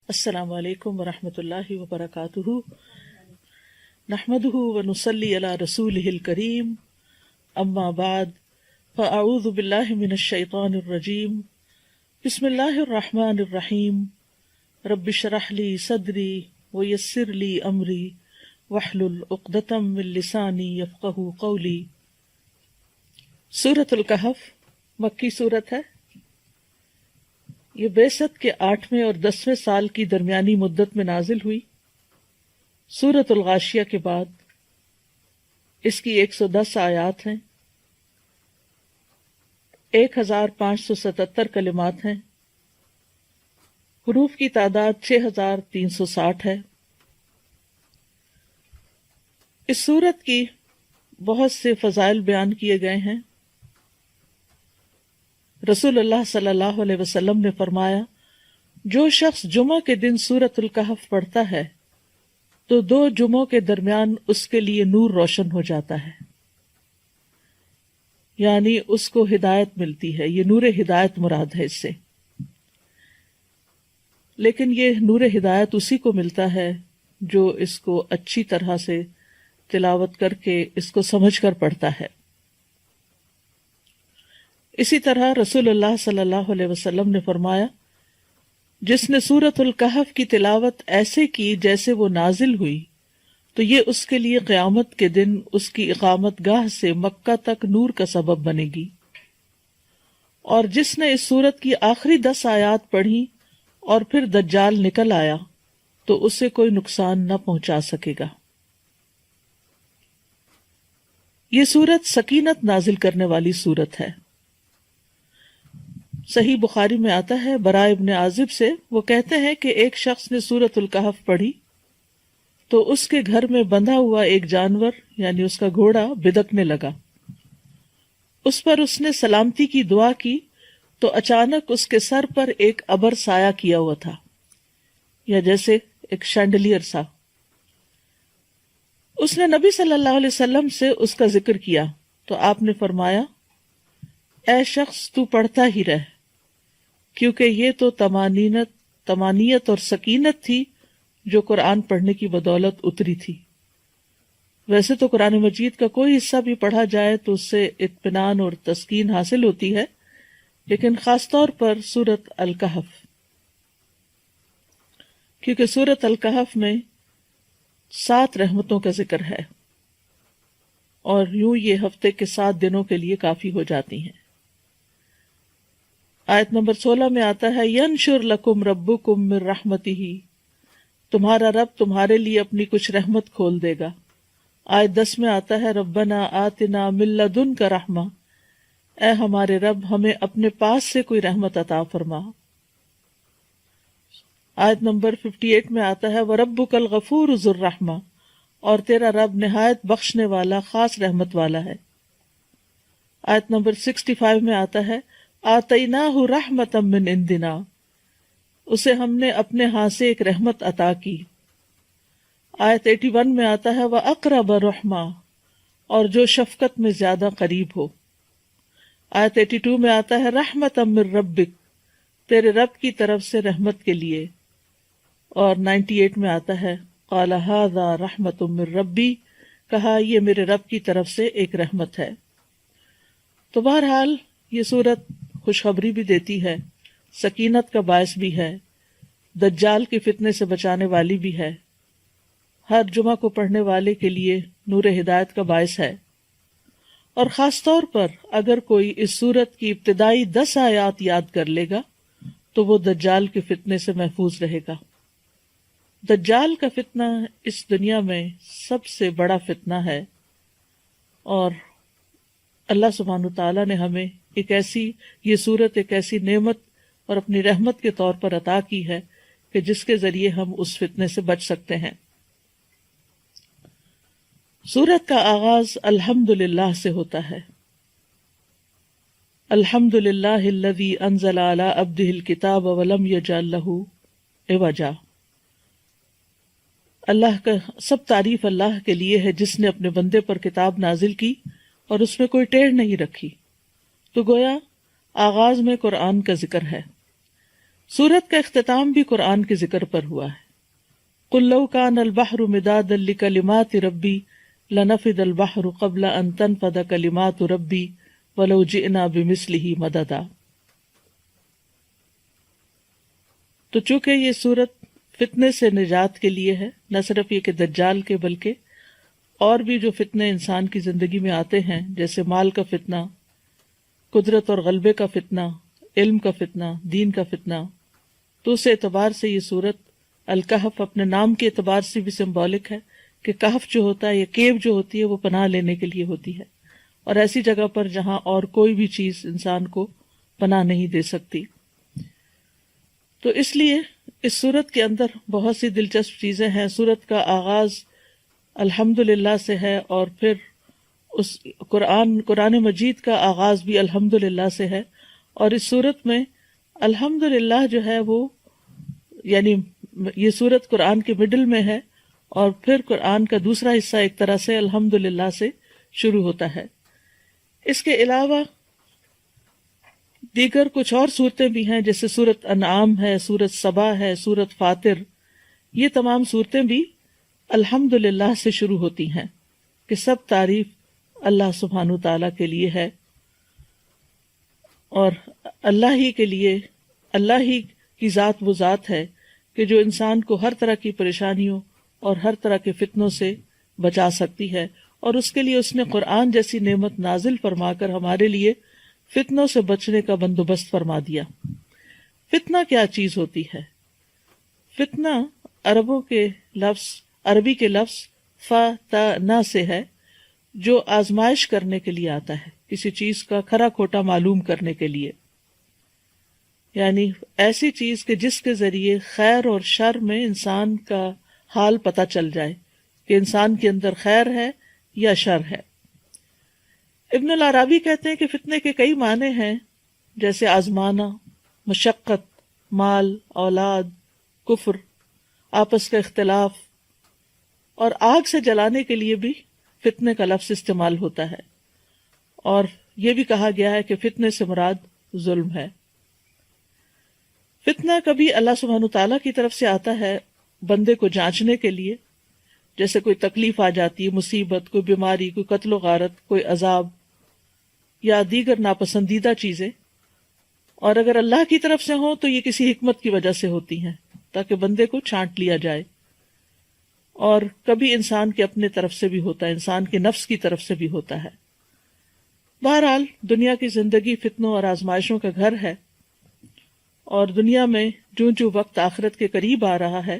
السلام علیکم ورحمۃ اللہ وبرکاتہ، نحمدہ ونصلی علی رسولہ الکریم، اما بعد فاعوذ باللہ من الشیطان الرجیم، بسم اللہ الرحمن الرحیم، رب اشرح لی صدری ویسر لی امری واحلل عقدۃ من لسانی یفقہوا قولی۔ سورۃ الکہف مکی سورت ہے۔ یہ بعثت کے 8ویں اور 10ویں سال کی درمیانی مدت میں نازل ہوئی۔ سورۃ الغاشیہ کے بعد اس کی 110 آیات ہیں، 1577 کلمات ہیں، حروف کی تعداد 6360 ہے۔ اس سورت کی بہت سے فضائل بیان کیے گئے ہیں۔ رسول اللہ صلی اللہ علیہ وسلم نے فرمایا، جو شخص جمعہ کے دن سورۃ الکہف پڑھتا ہے تو 2 جمعوں کے درمیان اس کے لیے نور روشن ہو جاتا ہے، یعنی اس کو ہدایت ملتی ہے۔ یہ نور ہدایت مراد ہے اس سے، لیکن یہ نور ہدایت اسی کو ملتا ہے جو اس کو اچھی طرح سے تلاوت کر کے اس کو سمجھ کر پڑھتا ہے۔ اسی طرح رسول اللہ صلی اللہ علیہ وسلم نے فرمایا، جس نے سورۃ الکہف کی تلاوت ایسے کی جیسے وہ نازل ہوئی تو یہ اس کے لیے قیامت کے دن اس کی اقامت گاہ سے مکہ تک نور کا سبب بنے گی، اور جس نے اس سورت کی آخری 10 آیات پڑھی اور پھر دجال نکل آیا تو اسے کوئی نقصان نہ پہنچا سکے گا۔ یہ سورت سکینت نازل کرنے والی سورت ہے۔ صحیح بخاری میں آتا ہے، براء ابن عازب سے، وہ کہتے ہیں کہ ایک شخص نے سورۃ الکہف پڑھی تو اس کے گھر میں بندھا ہوا ایک جانور یعنی اس کا گھوڑا بدکنے لگا۔ اس پر اس نے سلامتی کی دعا کی تو اچانک اس کے سر پر ایک ابر سایہ کیا ہوا تھا، یا جیسے ایک شینڈلیئر سا۔ اس نے نبی صلی اللہ علیہ وسلم سے اس کا ذکر کیا تو آپ نے فرمایا، اے شخص تو پڑھتا ہی رہ، کیونکہ یہ تو طمانینت اور سکینت تھی جو قرآن پڑھنے کی بدولت اتری تھی۔ ویسے تو قرآن مجید کا کوئی حصہ بھی پڑھا جائے تو اس سے اطمینان اور تسکین حاصل ہوتی ہے، لیکن خاص طور پر سورۃ الکہف، کیونکہ سورۃ الکہف میں 7 رحمتوں کا ذکر ہے، اور یوں یہ ہفتے کے 7 دنوں کے لیے کافی ہو جاتی ہیں۔ آیت نمبر 16 میں آتا ہے، ینشر لکم ربکم من رحمتہ، تمہارا رب تمہارے لیے اپنی کچھ رحمت کھول دے گا۔ آیت 10 میں آتا ہے، ربنا آتنا من لدنک رحمہ، اے ہمارے رب ہمیں اپنے پاس سے کوئی رحمت عطا فرما۔ آیت نمبر 58 میں آتا ہے، وَرَبُّكَ الْغَفُورُ ذُو الرَّحْمَةِ، اور تیرا رب نہایت بخشنے والا خاص رحمت والا ہے۔ آیت نمبر 65 میں آتا ہے، آتَيْنَاهُ رَحْمَةً مِّنْ عِنْدِنَا، اسے ہم نے اپنے ہاں سے ایک رحمت عطا کی۔ آیت 81 میں آتا ہے، وَأَقْرَبَ رَحْمَةً، اور جو شفقت میں زیادہ قریب ہو۔ آیت 82 میں آتا ہے، رَحْمَةً مِّن رَبِّكَ، تیرے رب کی طرف سے رحمت کے لیے۔ اور 98 میں آتا ہے، قال ھذا رحمت من ربی، کہا یہ میرے رب کی طرف سے ایک رحمت ہے۔ تو بہرحال یہ سورت خوشخبری بھی دیتی ہے، سکینت کا باعث بھی ہے، دجال کے فتنے سے بچانے والی بھی ہے، ہر جمعہ کو پڑھنے والے کے لیے نور ہدایت کا باعث ہے، اور خاص طور پر اگر کوئی اس سورت کی ابتدائی 10 آیات یاد کر لے گا تو وہ دجال کے فتنے سے محفوظ رہے گا۔ دجال کا فتنہ اس دنیا میں سب سے بڑا فتنہ ہے، اور اللہ سبحانہ وتعالیٰ نے ہمیں یہ سورت ایک ایسی نعمت اور اپنی رحمت کے طور پر عطا کی ہے کہ جس کے ذریعے ہم اس فتنے سے بچ سکتے ہیں۔ سورت کا آغاز الحمدللہ سے ہوتا ہے۔ الحمدللہ الذی انزل علی عبدہ الکتاب ولم یجعل لہ عوجا، اللہ کا سب تعریف اللہ کے لیے ہے جس نے اپنے بندے پر کتاب نازل کی اور اس میں کوئی ٹیڑھ نہیں رکھی۔ تو گویا آغاز میں قرآن کا ذکر ہے۔ سورت کا اختتام بھی قرآن کے ذکر پر ہوا ہے. قل لو کان البحر مدادا لکلمات ربی لنفد البحر قبل ان تنفد کلمات ربی ولو جئنا بمثلہ مددا. تو چونکہ یہ سورت فتنے سے نجات کے لیے ہے، نہ صرف یہ کہ دجال کے بلکہ اور بھی جو فتنے انسان کی زندگی میں آتے ہیں، جیسے مال کا فتنہ، قدرت اور غلبے کا فتنہ، علم کا فتنہ، دین کا فتنہ، تو اس اعتبار سے یہ سورت الکہف اپنے نام کے اعتبار سے بھی سمبولک ہے کہ کہف جو ہوتا ہے یا کیو جو ہوتی ہے وہ پناہ لینے کے لیے ہوتی ہے، اور ایسی جگہ پر جہاں اور کوئی بھی چیز انسان کو پناہ نہیں دے سکتی. تو اس لیے اس سورت کے اندر بہت سی دلچسپ چیزیں ہیں. سورت کا آغاز الحمدللہ سے ہے، اور پھر اس قرآن مجید کا آغاز بھی الحمدللہ سے ہے، اور اس سورت میں الحمدللہ جو ہے وہ یعنی یہ سورت قرآن کے مڈل میں ہے، اور پھر قرآن کا دوسرا حصہ ایک طرح سے الحمدللہ سے شروع ہوتا ہے. اس کے علاوہ دیگر کچھ اور صورتیں بھی ہیں، جیسے سورت انعام ہے، سورت سبا ہے، سورت فاطر. یہ تمام صورتیں بھی الحمدللہ سے شروع ہوتی ہیں کہ سب تعریف اللہ سبحانہ تعالیٰ کے لیے ہے، اور اللہ ہی کے لیے، اللہ ہی کی ذات وہ ذات ہے کہ جو انسان کو ہر طرح کی پریشانیوں اور ہر طرح کے فتنوں سے بچا سکتی ہے، اور اس کے لیے اس نے قرآن جیسی نعمت نازل فرما کر ہمارے لیے فتنوں سے بچنے کا بندوبست فرما دیا. فتنہ کیا چیز ہوتی ہے؟ فتنہ عربی کے لفظ فتنہ سے ہے، جو آزمائش کرنے کے لیے آتا ہے، کسی چیز کا کھرا کھوٹا معلوم کرنے کے لیے، یعنی ایسی چیز کہ جس کے ذریعے خیر اور شر میں انسان کا حال پتہ چل جائے کہ انسان کے اندر خیر ہے یا شر ہے. ابن العربی کہتے ہیں کہ فتنے کے کئی معنی ہیں، جیسے آزمانا، مشقت، مال، اولاد، کفر، آپس کا اختلاف، اور آگ سے جلانے کے لیے بھی فتنے کا لفظ استعمال ہوتا ہے. اور یہ بھی کہا گیا ہے کہ فتنے سے مراد ظلم ہے. فتنہ کبھی اللہ سبحانہ تعالیٰ کی طرف سے آتا ہے بندے کو جانچنے کے لیے، جیسے کوئی تکلیف آ جاتی ہے، مصیبت، کوئی بیماری، کوئی قتل و غارت، کوئی عذاب یا دیگر ناپسندیدہ چیزیں. اور اگر اللہ کی طرف سے ہوں تو یہ کسی حکمت کی وجہ سے ہوتی ہیں تاکہ بندے کو چھانٹ لیا جائے. اور کبھی انسان کے اپنے طرف سے بھی ہوتا ہے، انسان کے نفس کی طرف سے بھی ہوتا ہے. بہرحال دنیا کی زندگی فتنوں اور آزمائشوں کا گھر ہے، اور دنیا میں جو وقت آخرت کے قریب آ رہا ہے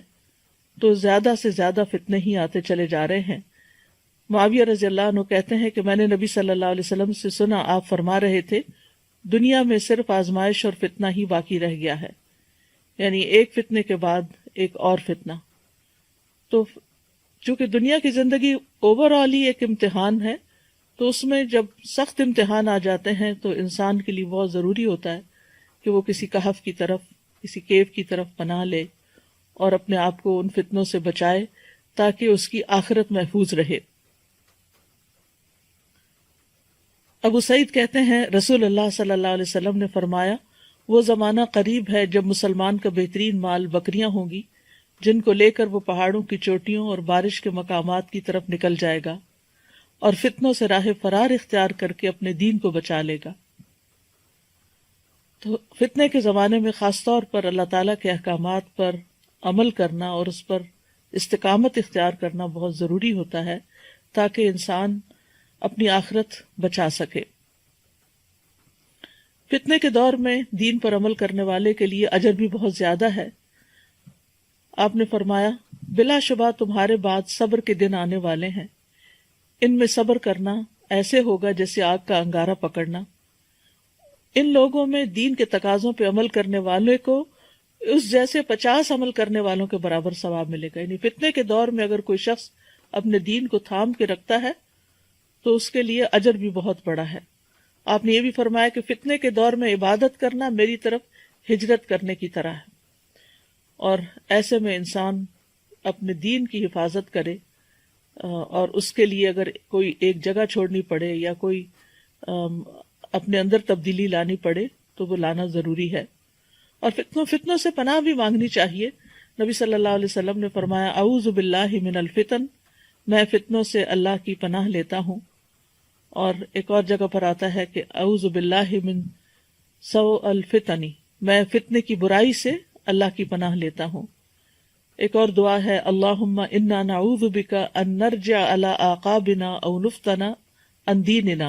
تو زیادہ سے زیادہ فتنے ہی آتے چلے جا رہے ہیں. معاویہ رضی اللہ عنہ کہتے ہیں کہ میں نے نبی صلی اللہ علیہ وسلم سے سنا، آپ فرما رہے تھے دنیا میں صرف آزمائش اور فتنہ ہی باقی رہ گیا ہے، یعنی ایک فتنے کے بعد ایک اور فتنہ. تو چونکہ دنیا کی زندگی اوور آل ہی ایک امتحان ہے، تو اس میں جب سخت امتحان آ جاتے ہیں تو انسان کے لیے بہت ضروری ہوتا ہے کہ وہ کسی کہف کی طرف، کسی کیو کی طرف پناہ لے اور اپنے آپ کو ان فتنوں سے بچائے تاکہ اس کی آخرت محفوظ رہے. ابو سعید کہتے ہیں رسول اللہ صلی اللہ علیہ وسلم نے فرمایا، وہ زمانہ قریب ہے جب مسلمان کا بہترین مال بکریاں ہوں گی، جن کو لے کر وہ پہاڑوں کی چوٹیوں اور بارش کے مقامات کی طرف نکل جائے گا اور فتنوں سے راہ فرار اختیار کر کے اپنے دین کو بچا لے گا. تو فتنے کے زمانے میں خاص طور پر اللہ تعالیٰ کے احکامات پر عمل کرنا اور اس پر استقامت اختیار کرنا بہت ضروری ہوتا ہے تاکہ انسان اپنی آخرت بچا سکے. فتنے کے دور میں دین پر عمل کرنے والے کے لیے اجر بھی بہت زیادہ ہے. آپ نے فرمایا، بلا شبہ تمہارے بعد صبر کے دن آنے والے ہیں، ان میں صبر کرنا ایسے ہوگا جیسے آگ کا انگارہ پکڑنا. ان لوگوں میں دین کے تقاضوں پہ عمل کرنے والے کو اس جیسے 50 عمل کرنے والوں کے برابر ثواب ملے گا. یعنی فتنے کے دور میں اگر کوئی شخص اپنے دین کو تھام کے رکھتا ہے تو اس کے لیے اجر بھی بہت بڑا ہے. آپ نے یہ بھی فرمایا کہ فتنے کے دور میں عبادت کرنا میری طرف ہجرت کرنے کی طرح ہے، اور ایسے میں انسان اپنے دین کی حفاظت کرے، اور اس کے لیے اگر کوئی ایک جگہ چھوڑنی پڑے یا کوئی اپنے اندر تبدیلی لانی پڑے تو وہ لانا ضروری ہے. اور فتنوں سے پناہ بھی مانگنی چاہیے. نبی صلی اللہ علیہ وسلم نے فرمایا اعوذ باللہ من الفتن، میں فتنوں سے اللہ کی پناہ لیتا ہوں. اور ایک اور جگہ پر آتا ہے کہ اعوذ باللہ من سوء الفتن، میں فتنے کی برائی سے اللہ کی پناہ لیتا ہوں. ایک اور دعا ہے اللہم انا نعوذ بک ان نرجع علی اعقابنا او نفتن عن دیننا،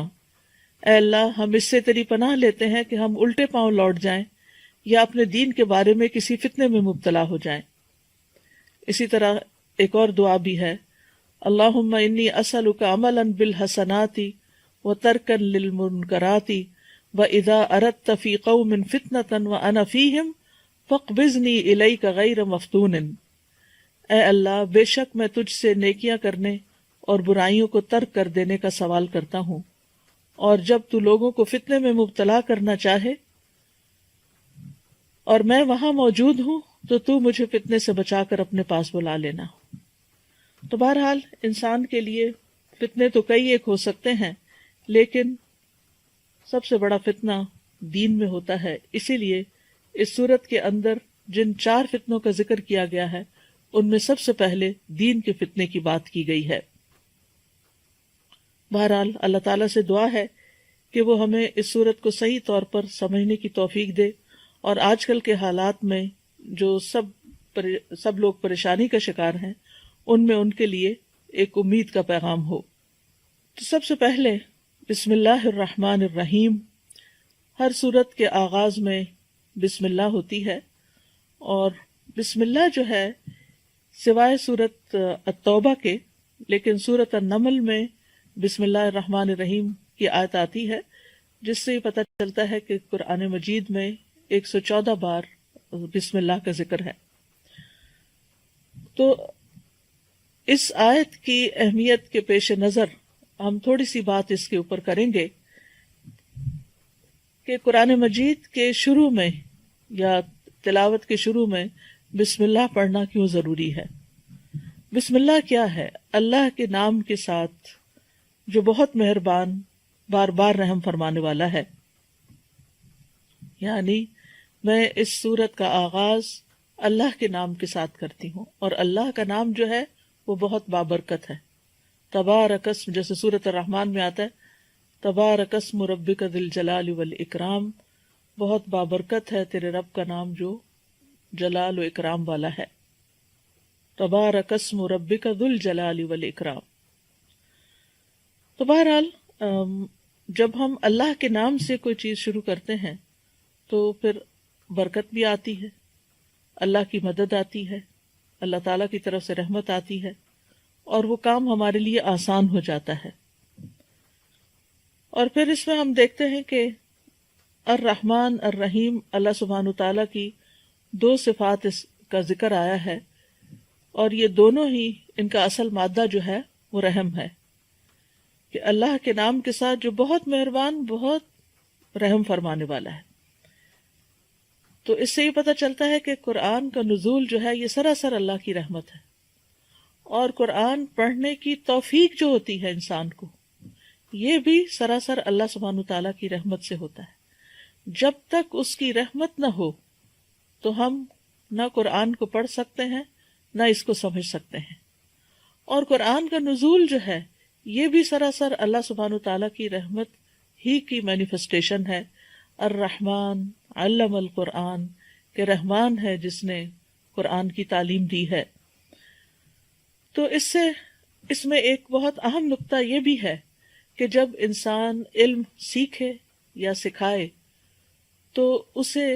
اے اللہ ہم اس سے تیری پناہ لیتے ہیں کہ ہم الٹے پاؤں لوٹ جائیں یا اپنے دین کے بارے میں کسی فتنے میں مبتلا ہو جائیں. اسی طرح ایک اور دعا بھی ہے اللہم انی اسألک عملا بالحسنات وترکا للمنکرات واذا اردت فی قوم فتنة وانا فیہم فاقبضنی الیک غیر مفتون. اے اللہ بے شک میں تجھ سے نیکیاں کرنے اور برائیوں کو ترک کر دینے کا سوال کرتا ہوں، اور جب تو لوگوں کو فتنے میں مبتلا کرنا چاہے اور میں وہاں موجود ہوں تو مجھے فتنے سے بچا کر اپنے پاس بلا لینا. تو بہرحال انسان کے لیے فتنے تو کئی ایک ہو سکتے ہیں، لیکن سب سے بڑا فتنہ دین میں ہوتا ہے. اسی لیے اس صورت کے اندر جن 4 فتنوں کا ذکر کیا گیا ہے ان میں سب سے پہلے دین کے فتنے کی بات کی گئی ہے. بہرحال اللہ تعالیٰ سے دعا ہے کہ وہ ہمیں اس صورت کو صحیح طور پر سمجھنے کی توفیق دے، اور آج کل کے حالات میں جو سب لوگ پریشانی کا شکار ہیں ان میں ان کے لیے ایک امید کا پیغام ہو. تو سب سے پہلے بسم اللہ الرحمن الرحیم. ہر صورت کے آغاز میں بسم اللہ ہوتی ہے، اور بسم اللہ جو ہے سوائے صورت التوبہ کے، لیکن صورت النمل میں بسم اللہ الرحمن الرحیم کی آیت آتی ہے، جس سے یہ پتہ چلتا ہے کہ قرآن مجید میں 114 بار بسم اللہ کا ذکر ہے. تو اس آیت کی اہمیت کے پیش نظر ہم تھوڑی سی بات اس کے اوپر کریں گے کہ قرآن مجید کے شروع میں یا تلاوت کے شروع میں بسم اللہ پڑھنا کیوں ضروری ہے. بسم اللہ کیا ہے؟ اللہ کے نام کے ساتھ جو بہت مہربان، بار بار رحم فرمانے والا ہے. یعنی میں اس سورت کا آغاز اللہ کے نام کے ساتھ کرتی ہوں، اور اللہ کا نام جو ہے وہ بہت بابرکت ہے. تبارک اسم، جیسے سورت الرحمن میں آتا ہے تبارک اسم ربک ذی الجلال والاکرام، بہت بابرکت ہے تیرے رب کا نام جو جلال و اکرام والا ہے. تبارک اسم ربک ذی الجلال والاکرام. تو بہرحال جب ہم اللہ کے نام سے کوئی چیز شروع کرتے ہیں تو پھر برکت بھی آتی ہے، اللہ کی مدد آتی ہے، اللہ تعالیٰ کی طرف سے رحمت آتی ہے، اور وہ کام ہمارے لیے آسان ہو جاتا ہے. اور پھر اس میں ہم دیکھتے ہیں کہ الرحمن الرحیم، اللہ سبحانہ تعالیٰ کی 2 صفات اس کا ذکر آیا ہے، اور یہ دونوں ہی ان کا اصل مادہ جو ہے وہ رحم ہے، کہ اللہ کے نام کے ساتھ جو بہت مہربان، بہت رحم فرمانے والا ہے. تو اس سے یہ پتہ چلتا ہے کہ قرآن کا نزول جو ہے یہ سراسر اللہ کی رحمت ہے، اور قرآن پڑھنے کی توفیق جو ہوتی ہے انسان کو، یہ بھی سراسر اللہ سبحانہ تعالیٰ کی رحمت سے ہوتا ہے. جب تک اس کی رحمت نہ ہو تو ہم نہ قرآن کو پڑھ سکتے ہیں نہ اس کو سمجھ سکتے ہیں. اور قرآن کا نزول جو ہے یہ بھی سراسر اللہ سبحانہ تعالیٰ کی رحمت ہی کی مینیفسٹیشن ہے. الرحمن علم القرآن، کہ رحمان ہے جس نے قرآن کی تعلیم دی ہے. تو اس میں ایک بہت اہم نقطہ یہ بھی ہے کہ جب انسان علم سیکھے یا سکھائے تو اسے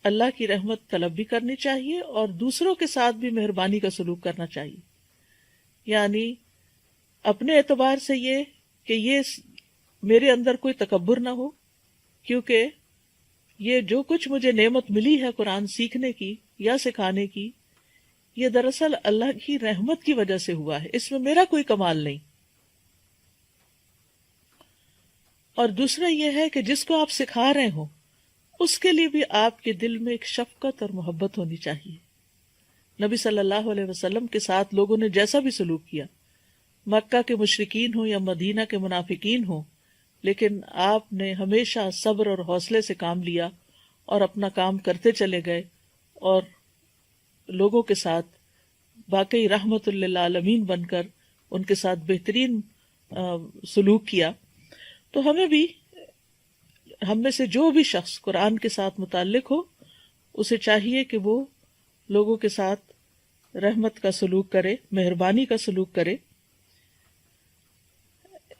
اللہ کی رحمت طلب بھی کرنی چاہیے، اور دوسروں کے ساتھ بھی مہربانی کا سلوک کرنا چاہیے. یعنی اپنے اعتبار سے یہ کہ یہ میرے اندر کوئی تکبر نہ ہو، کیونکہ یہ جو کچھ مجھے نعمت ملی ہے قرآن سیکھنے کی یا سکھانے کی، یہ دراصل اللہ کی رحمت کی وجہ سے ہوا ہے، اس میں میرا کوئی کمال نہیں. اور دوسرا یہ ہے کہ جس کو آپ سکھا رہے ہو اس کے لیے بھی آپ کے دل میں ایک شفقت اور محبت ہونی چاہیے. نبی صلی اللہ علیہ وسلم کے ساتھ لوگوں نے جیسا بھی سلوک کیا، مکہ کے مشرکین ہوں یا مدینہ کے منافقین ہوں، لیکن آپ نے ہمیشہ صبر اور حوصلے سے کام لیا، اور اپنا کام کرتے چلے گئے اور لوگوں کے ساتھ واقعی رحمت للعالمین بن کر ان کے ساتھ بہترین سلوک کیا. تو ہمیں بھی، ہم میں سے جو بھی شخص قرآن کے ساتھ متعلق ہو اسے چاہیے کہ وہ لوگوں کے ساتھ رحمت کا سلوک کرے، مہربانی کا سلوک کرے.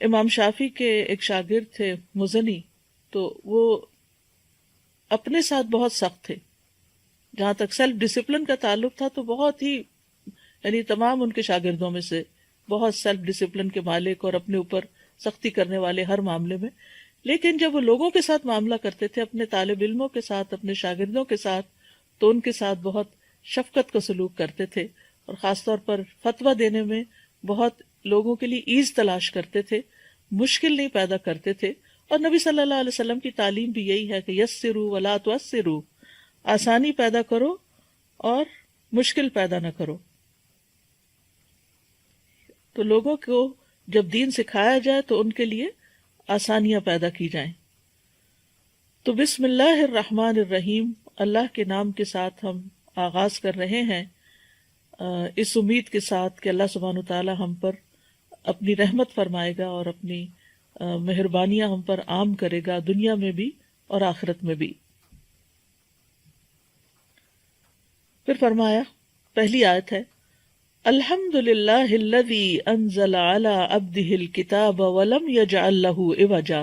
امام شافعی کے ایک شاگرد تھے مزنی، تو وہ اپنے ساتھ بہت سخت تھے. جہاں تک سیلف ڈسپلن کا تعلق تھا تو بہت ہی، یعنی تمام ان کے شاگردوں میں سے بہت سیلف ڈسپلن کے مالک اور اپنے اوپر سختی کرنے والے ہر معاملے میں. لیکن جب وہ لوگوں کے ساتھ معاملہ کرتے تھے، اپنے طالب علموں کے ساتھ، اپنے شاگردوں کے ساتھ، تو ان کے ساتھ بہت شفقت کا سلوک کرتے تھے، اور خاص طور پر فتویٰ دینے میں بہت لوگوں کے لیے ایز تلاش کرتے تھے، مشکل نہیں پیدا کرتے تھے. اور نبی صلی اللہ علیہ وسلم کی تعلیم بھی یہی ہے کہ یسروا ولا تعسروا، آسانی پیدا کرو اور مشکل پیدا نہ کرو. تو لوگوں کو جب دین سکھایا جائے تو ان کے لیے آسانیاں پیدا کی جائیں. تو بسم اللہ الرحمن الرحیم، اللہ کے نام کے ساتھ ہم آغاز کر رہے ہیں، اس امید کے ساتھ کہ اللہ سبحانہ وتعالی ہم پر اپنی رحمت فرمائے گا اور اپنی مہربانیاں ہم پر عام کرے گا، دنیا میں بھی اور آخرت میں بھی. پھر فرمایا، پہلی آیت ہے، الحمد للہ الذی انزل علی عبدہ الکتاب ولم یجعل لہ عوجا.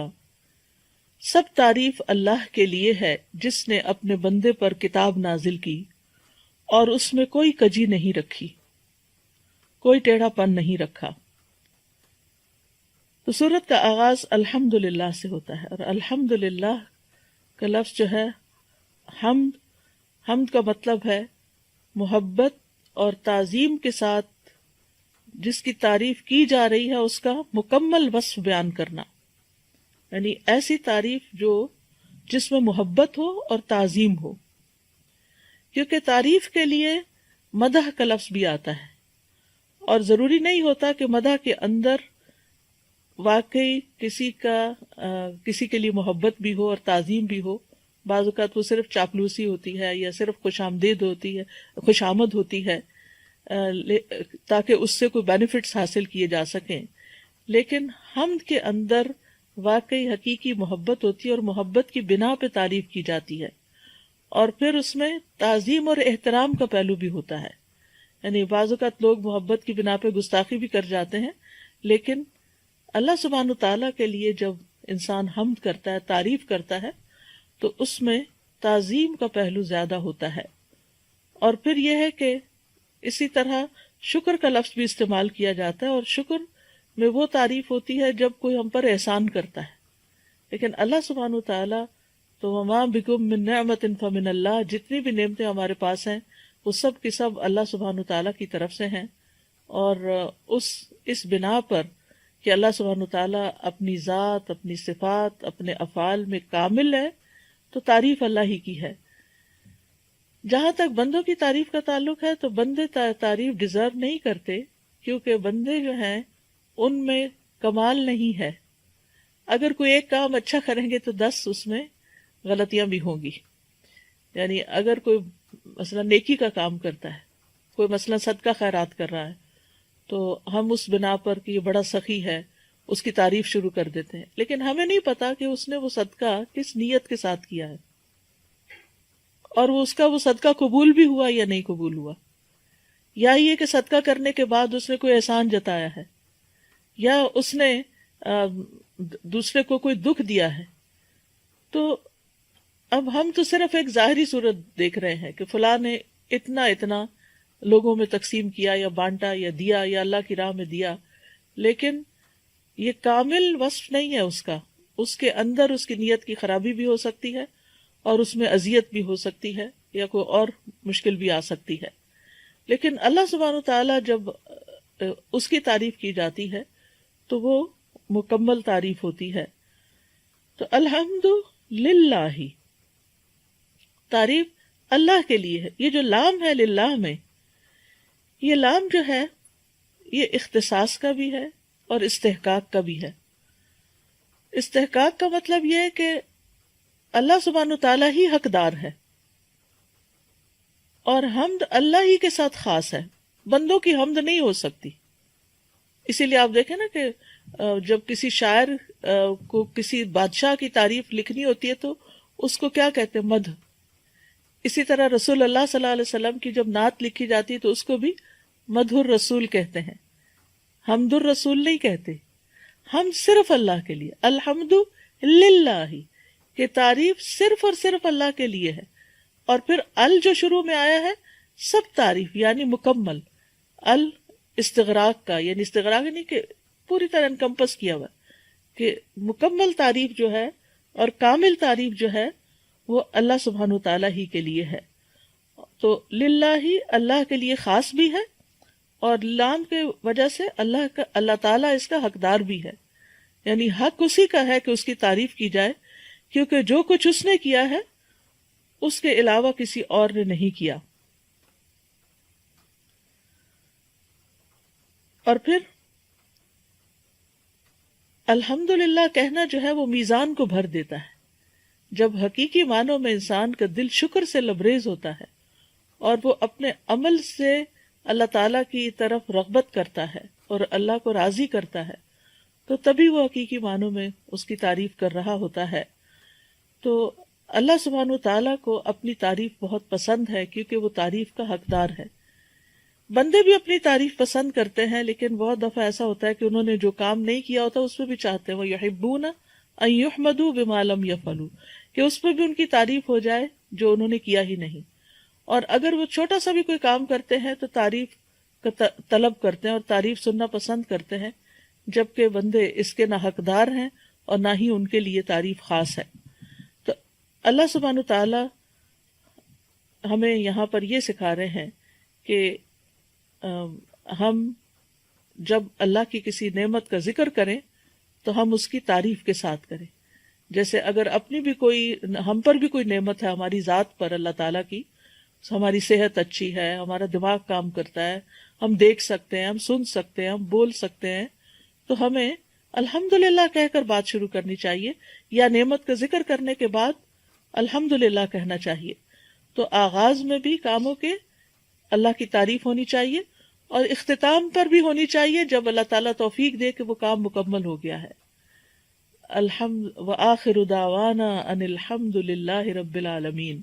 سب تعریف اللہ کے لیے ہے جس نے اپنے بندے پر کتاب نازل کی اور اس میں کوئی کجی نہیں رکھی، کوئی ٹیڑھا پن نہیں رکھا. تو سورت کا آغاز الحمد للہ سے ہوتا ہے، اور الحمد للہ کا لفظ جو ہے حمد کا مطلب ہے محبت اور تعظیم کے ساتھ جس کی تعریف کی جا رہی ہے اس کا مکمل وصف بیان کرنا، یعنی ایسی تعریف جس میں محبت ہو اور تعظیم ہو. کیونکہ تعریف کے لیے مدح کا لفظ بھی آتا ہے، اور ضروری نہیں ہوتا کہ مدح کے اندر واقعی کسی کے لیے محبت بھی ہو اور تعظیم بھی ہو. بعض اوقات وہ صرف چاپلوسی ہوتی ہے یا صرف خوش آمد ہوتی ہے تاکہ اس سے کوئی بینیفٹس حاصل کیے جا سکیں. لیکن حمد کے اندر واقعی حقیقی محبت ہوتی ہے، اور محبت کی بنا پہ تعریف کی جاتی ہے، اور پھر اس میں تعظیم اور احترام کا پہلو بھی ہوتا ہے. یعنی بعض اوقات لوگ محبت کی بنا پہ گستاخی بھی کر جاتے ہیں، لیکن اللہ سبحانہ تعالیٰ کے لیے جب انسان حمد کرتا ہے، تعریف کرتا ہے، تو اس میں تعظیم کا پہلو زیادہ ہوتا ہے. اور پھر یہ ہے کہ اسی طرح شکر کا لفظ بھی استعمال کیا جاتا ہے، اور شکر میں وہ تعریف ہوتی ہے جب کوئی ہم پر احسان کرتا ہے. لیکن اللہ سبحانہ تعالیٰ تو وما بکم من نعمت فمن اللہ، جتنی بھی نعمتیں ہمارے پاس ہیں وہ سب کی سب اللہ سبحانہ تعالیٰ کی طرف سے ہیں. اور اس بنا پر کہ اللہ سبحانہ تعالیٰ اپنی ذات، اپنی صفات، اپنے افعال میں کامل ہے، تو تعریف اللہ ہی کی ہے. جہاں تک بندوں کی تعریف کا تعلق ہے تو بندے تعریف ڈیزرو نہیں کرتے، کیونکہ بندے جو ہیں ان میں کمال نہیں ہے. اگر کوئی ایک کام اچھا کریں گے تو 10 اس میں غلطیاں بھی ہوں گی. یعنی اگر کوئی مثلا نیکی کا کام کرتا ہے، کوئی مثلا صدقہ خیرات کر رہا ہے، تو ہم اس بنا پر کہ یہ بڑا سخی ہے اس کی تعریف شروع کر دیتے ہیں، لیکن ہمیں نہیں پتا کہ اس نے وہ صدقہ کس نیت کے ساتھ کیا ہے، اور وہ صدقہ قبول بھی ہوا یا نہیں قبول ہوا، یا یہ کہ صدقہ کرنے کے بعد اس نے کوئی احسان جتایا ہے، یا اس نے دوسرے کو کوئی دکھ دیا ہے. تو اب ہم تو صرف ایک ظاہری صورت دیکھ رہے ہیں کہ فلاں نے اتنا لوگوں میں تقسیم کیا یا بانٹا یا دیا یا اللہ کی راہ میں دیا، لیکن یہ کامل وصف نہیں ہے اس کے اندر اس کی نیت کی خرابی بھی ہو سکتی ہے، اور اس میں اذیت بھی ہو سکتی ہے، یا کوئی اور مشکل بھی آ سکتی ہے. لیکن اللہ سبحانہ وتعالی جب اس کی تعریف کی جاتی ہے تو وہ مکمل تعریف ہوتی ہے. تو الحمد للہ، تعریف اللہ کے لیے ہے. یہ جو لام ہے للہ میں، یہ لام جو ہے یہ اختصاص کا بھی ہے اور استحقاق کا بھی ہے. استحقاق کا مطلب یہ ہے کہ اللہ سبحانہ تعالیٰ ہی حقدار ہے، اور حمد اللہ ہی کے ساتھ خاص ہے، بندوں کی حمد نہیں ہو سکتی۔ اسی لیے آپ دیکھیں نا کہ جب کسی شاعر کو کسی بادشاہ کی تعریف لکھنی ہوتی ہے تو اس کو کیا کہتے ہیں؟ مدح۔ اسی طرح رسول اللہ صلی اللہ علیہ وسلم کی جب نعت لکھی جاتی ہے تو اس کو بھی مدح الرسول کہتے ہیں، حمد الرسول نہیں کہتے۔ ہم صرف اللہ کے لیے، الحمد للہ، کہ تعریف صرف اور صرف اللہ کے لیے ہے۔ اور پھر ال جو شروع میں آیا ہے، سب تعریف یعنی مکمل، ال استغراق کا، یعنی استغراق نہیں کہ پوری طرح انکمپس کیا ہوا، کہ مکمل تعریف جو ہے اور کامل تعریف جو ہے وہ اللہ سبحانہ تعالیٰ ہی کے لیے ہے۔ تو للہ ہی اللہ کے لیے خاص بھی ہے، اور لام کے وجہ سے اللہ تعالیٰ اس کا حقدار بھی ہے، یعنی حق اسی کا ہے کہ اس کی تعریف کی جائے، کیونکہ جو کچھ اس نے کیا ہے اس کے علاوہ کسی اور نے نہیں کیا۔ اور پھر الحمدللہ کہنا جو ہے وہ میزان کو بھر دیتا ہے۔ جب حقیقی معنوں میں انسان کا دل شکر سے لبریز ہوتا ہے اور وہ اپنے عمل سے اللہ تعالیٰ کی طرف رغبت کرتا ہے اور اللہ کو راضی کرتا ہے، تو تبھی وہ حقیقی معنوں میں اس کی تعریف کر رہا ہوتا ہے۔ تو اللہ سبحانہ تعالیٰ کو اپنی تعریف بہت پسند ہے، کیونکہ وہ تعریف کا حقدار ہے۔ بندے بھی اپنی تعریف پسند کرتے ہیں، لیکن بہت دفعہ ایسا ہوتا ہے کہ انہوں نے جو کام نہیں کیا ہوتا اس پہ بھی چاہتے ہیں، وہ یحبون ان یحمدوا بما لم یفعلوا، کہ اس پہ بھی ان کی تعریف ہو جائے جو انہوں نے کیا ہی نہیں۔ اور اگر وہ چھوٹا سا بھی کوئی کام کرتے ہیں تو تعریف کا طلب کرتے ہیں اور تعریف سننا پسند کرتے ہیں، جبکہ بندے اس کے نہ حقدار ہیں اور نہ ہی ان کے لیے تعریف خاص ہے۔ تو اللہ سبحانہ تعالی ہمیں یہاں پر یہ سکھا رہے ہیں کہ ہم جب اللہ کی کسی نعمت کا ذکر کریں تو ہم اس کی تعریف کے ساتھ کریں۔ جیسے اگر اپنی بھی کوئی، ہم پر بھی کوئی نعمت ہے ہماری ذات پر اللہ تعالیٰ کی، ہماری صحت اچھی ہے، ہمارا دماغ کام کرتا ہے، ہم دیکھ سکتے ہیں، ہم سن سکتے ہیں، ہم بول سکتے ہیں، تو ہمیں الحمدللہ کہہ کر بات شروع کرنی چاہیے، یا نعمت کا ذکر کرنے کے بعد الحمدللہ کہنا چاہیے۔ تو آغاز میں بھی کاموں کے اللہ کی تعریف ہونی چاہیے، اور اختتام پر بھی ہونی چاہیے جب اللہ تعالیٰ توفیق دے کہ وہ کام مکمل ہو گیا ہے۔ الحمد وآخر دعوانا ان الحمد للہ رب العالمین۔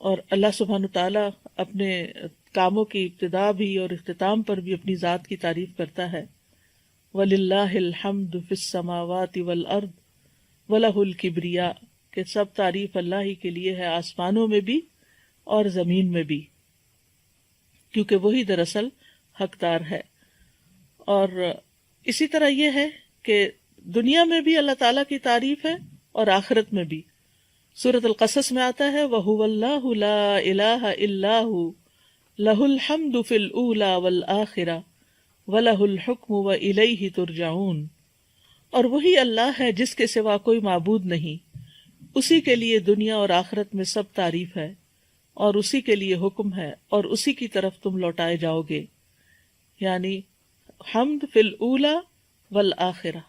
اور اللہ سبحانہ تعالیٰ اپنے کاموں کی ابتدا بھی اور اختتام پر بھی اپنی ذات کی تعریف کرتا ہے۔ وَلِلَّهِ الْحَمْدُ فِي السَّمَاوَاتِ وَالْأَرْضِ وَلَهُ الْكِبْرِيَاءُ، کہ سب تعریف اللہ ہی کے لیے ہے، آسمانوں میں بھی اور زمین میں بھی، کیونکہ وہی دراصل حقدار ہے۔ اور اسی طرح یہ ہے کہ دنیا میں بھی اللہ تعالیٰ کی تعریف ہے اور آخرت میں بھی۔ سورۃ القصص میں آتا ہے وَهُوَ اللَّهُ لَا إِلَٰهَ إِلَّا هُوَ لَهُ الْحَمْدُ فِي الْأُولَىٰ وَالْآخِرَةِ وَلَهُ الْحُكْمُ وَإِلَيْهِ تُرْجَعُونَ، اور وہی اللہ ہے جس کے سوا کوئی معبود نہیں، اسی کے لیے دنیا اور آخرت میں سب تعریف ہے، اور اسی کے لیے حکم ہے، اور اسی کی طرف تم لوٹائے جاؤ گے۔ یعنی حمد فی الاولی والآخرہ،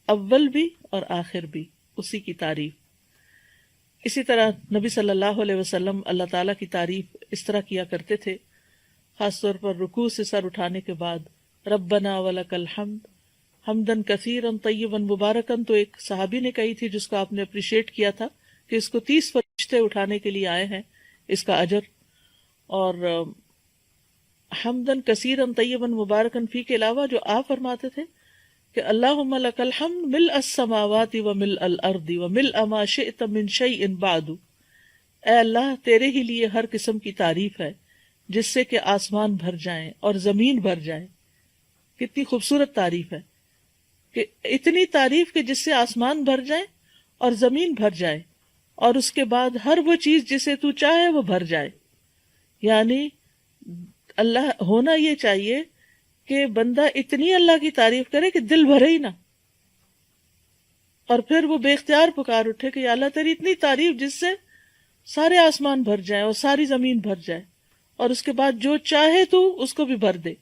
اول بھی اور آخر بھی اسی کی تعریف۔ اسی طرح نبی صلی اللہ علیہ وسلم اللہ تعالیٰ کی تعریف اس طرح کیا کرتے تھے، خاص طور پر رکوع سے سر اٹھانے کے بعد، ربنا ولک الحمد حمدن کثیرا طیبا مبارکا، تو ایک صحابی نے کہی تھی جس کو آپ نے اپریشیٹ کیا تھا کہ اس کو 30 فرشتے اٹھانے کے لیے آئے ہیں، اس کا اجر۔ اور حمدن کثیرا طیبا مبارکا فی کے علاوہ جو آپ فرماتے تھے کہ اللہم لک الحمد ملء السماوات وملء الارض وملء ما شئت من شیء بعد، اے اللہ تیرے ہی لیے ہر قسم کی تعریف ہے جس سے کہ آسمان بھر جائیں اور زمین بھر جائے۔ کتنی خوبصورت تعریف ہے کہ اتنی تعریف کہ جس سے آسمان بھر جائے اور زمین بھر جائے، اور اس کے بعد ہر وہ چیز جسے تو چاہے وہ بھر جائے۔ یعنی اللہ ہونا یہ چاہیے کہ بندہ اتنی اللہ کی تعریف کرے کہ دل بھرے ہی نہ، اور پھر وہ بے اختیار پکار اٹھے کہ یا اللہ تیری اتنی تعریف جس سے سارے آسمان بھر جائیں اور ساری زمین بھر جائے، اور اس کے بعد جو چاہے تو اس کو بھی بھر دے۔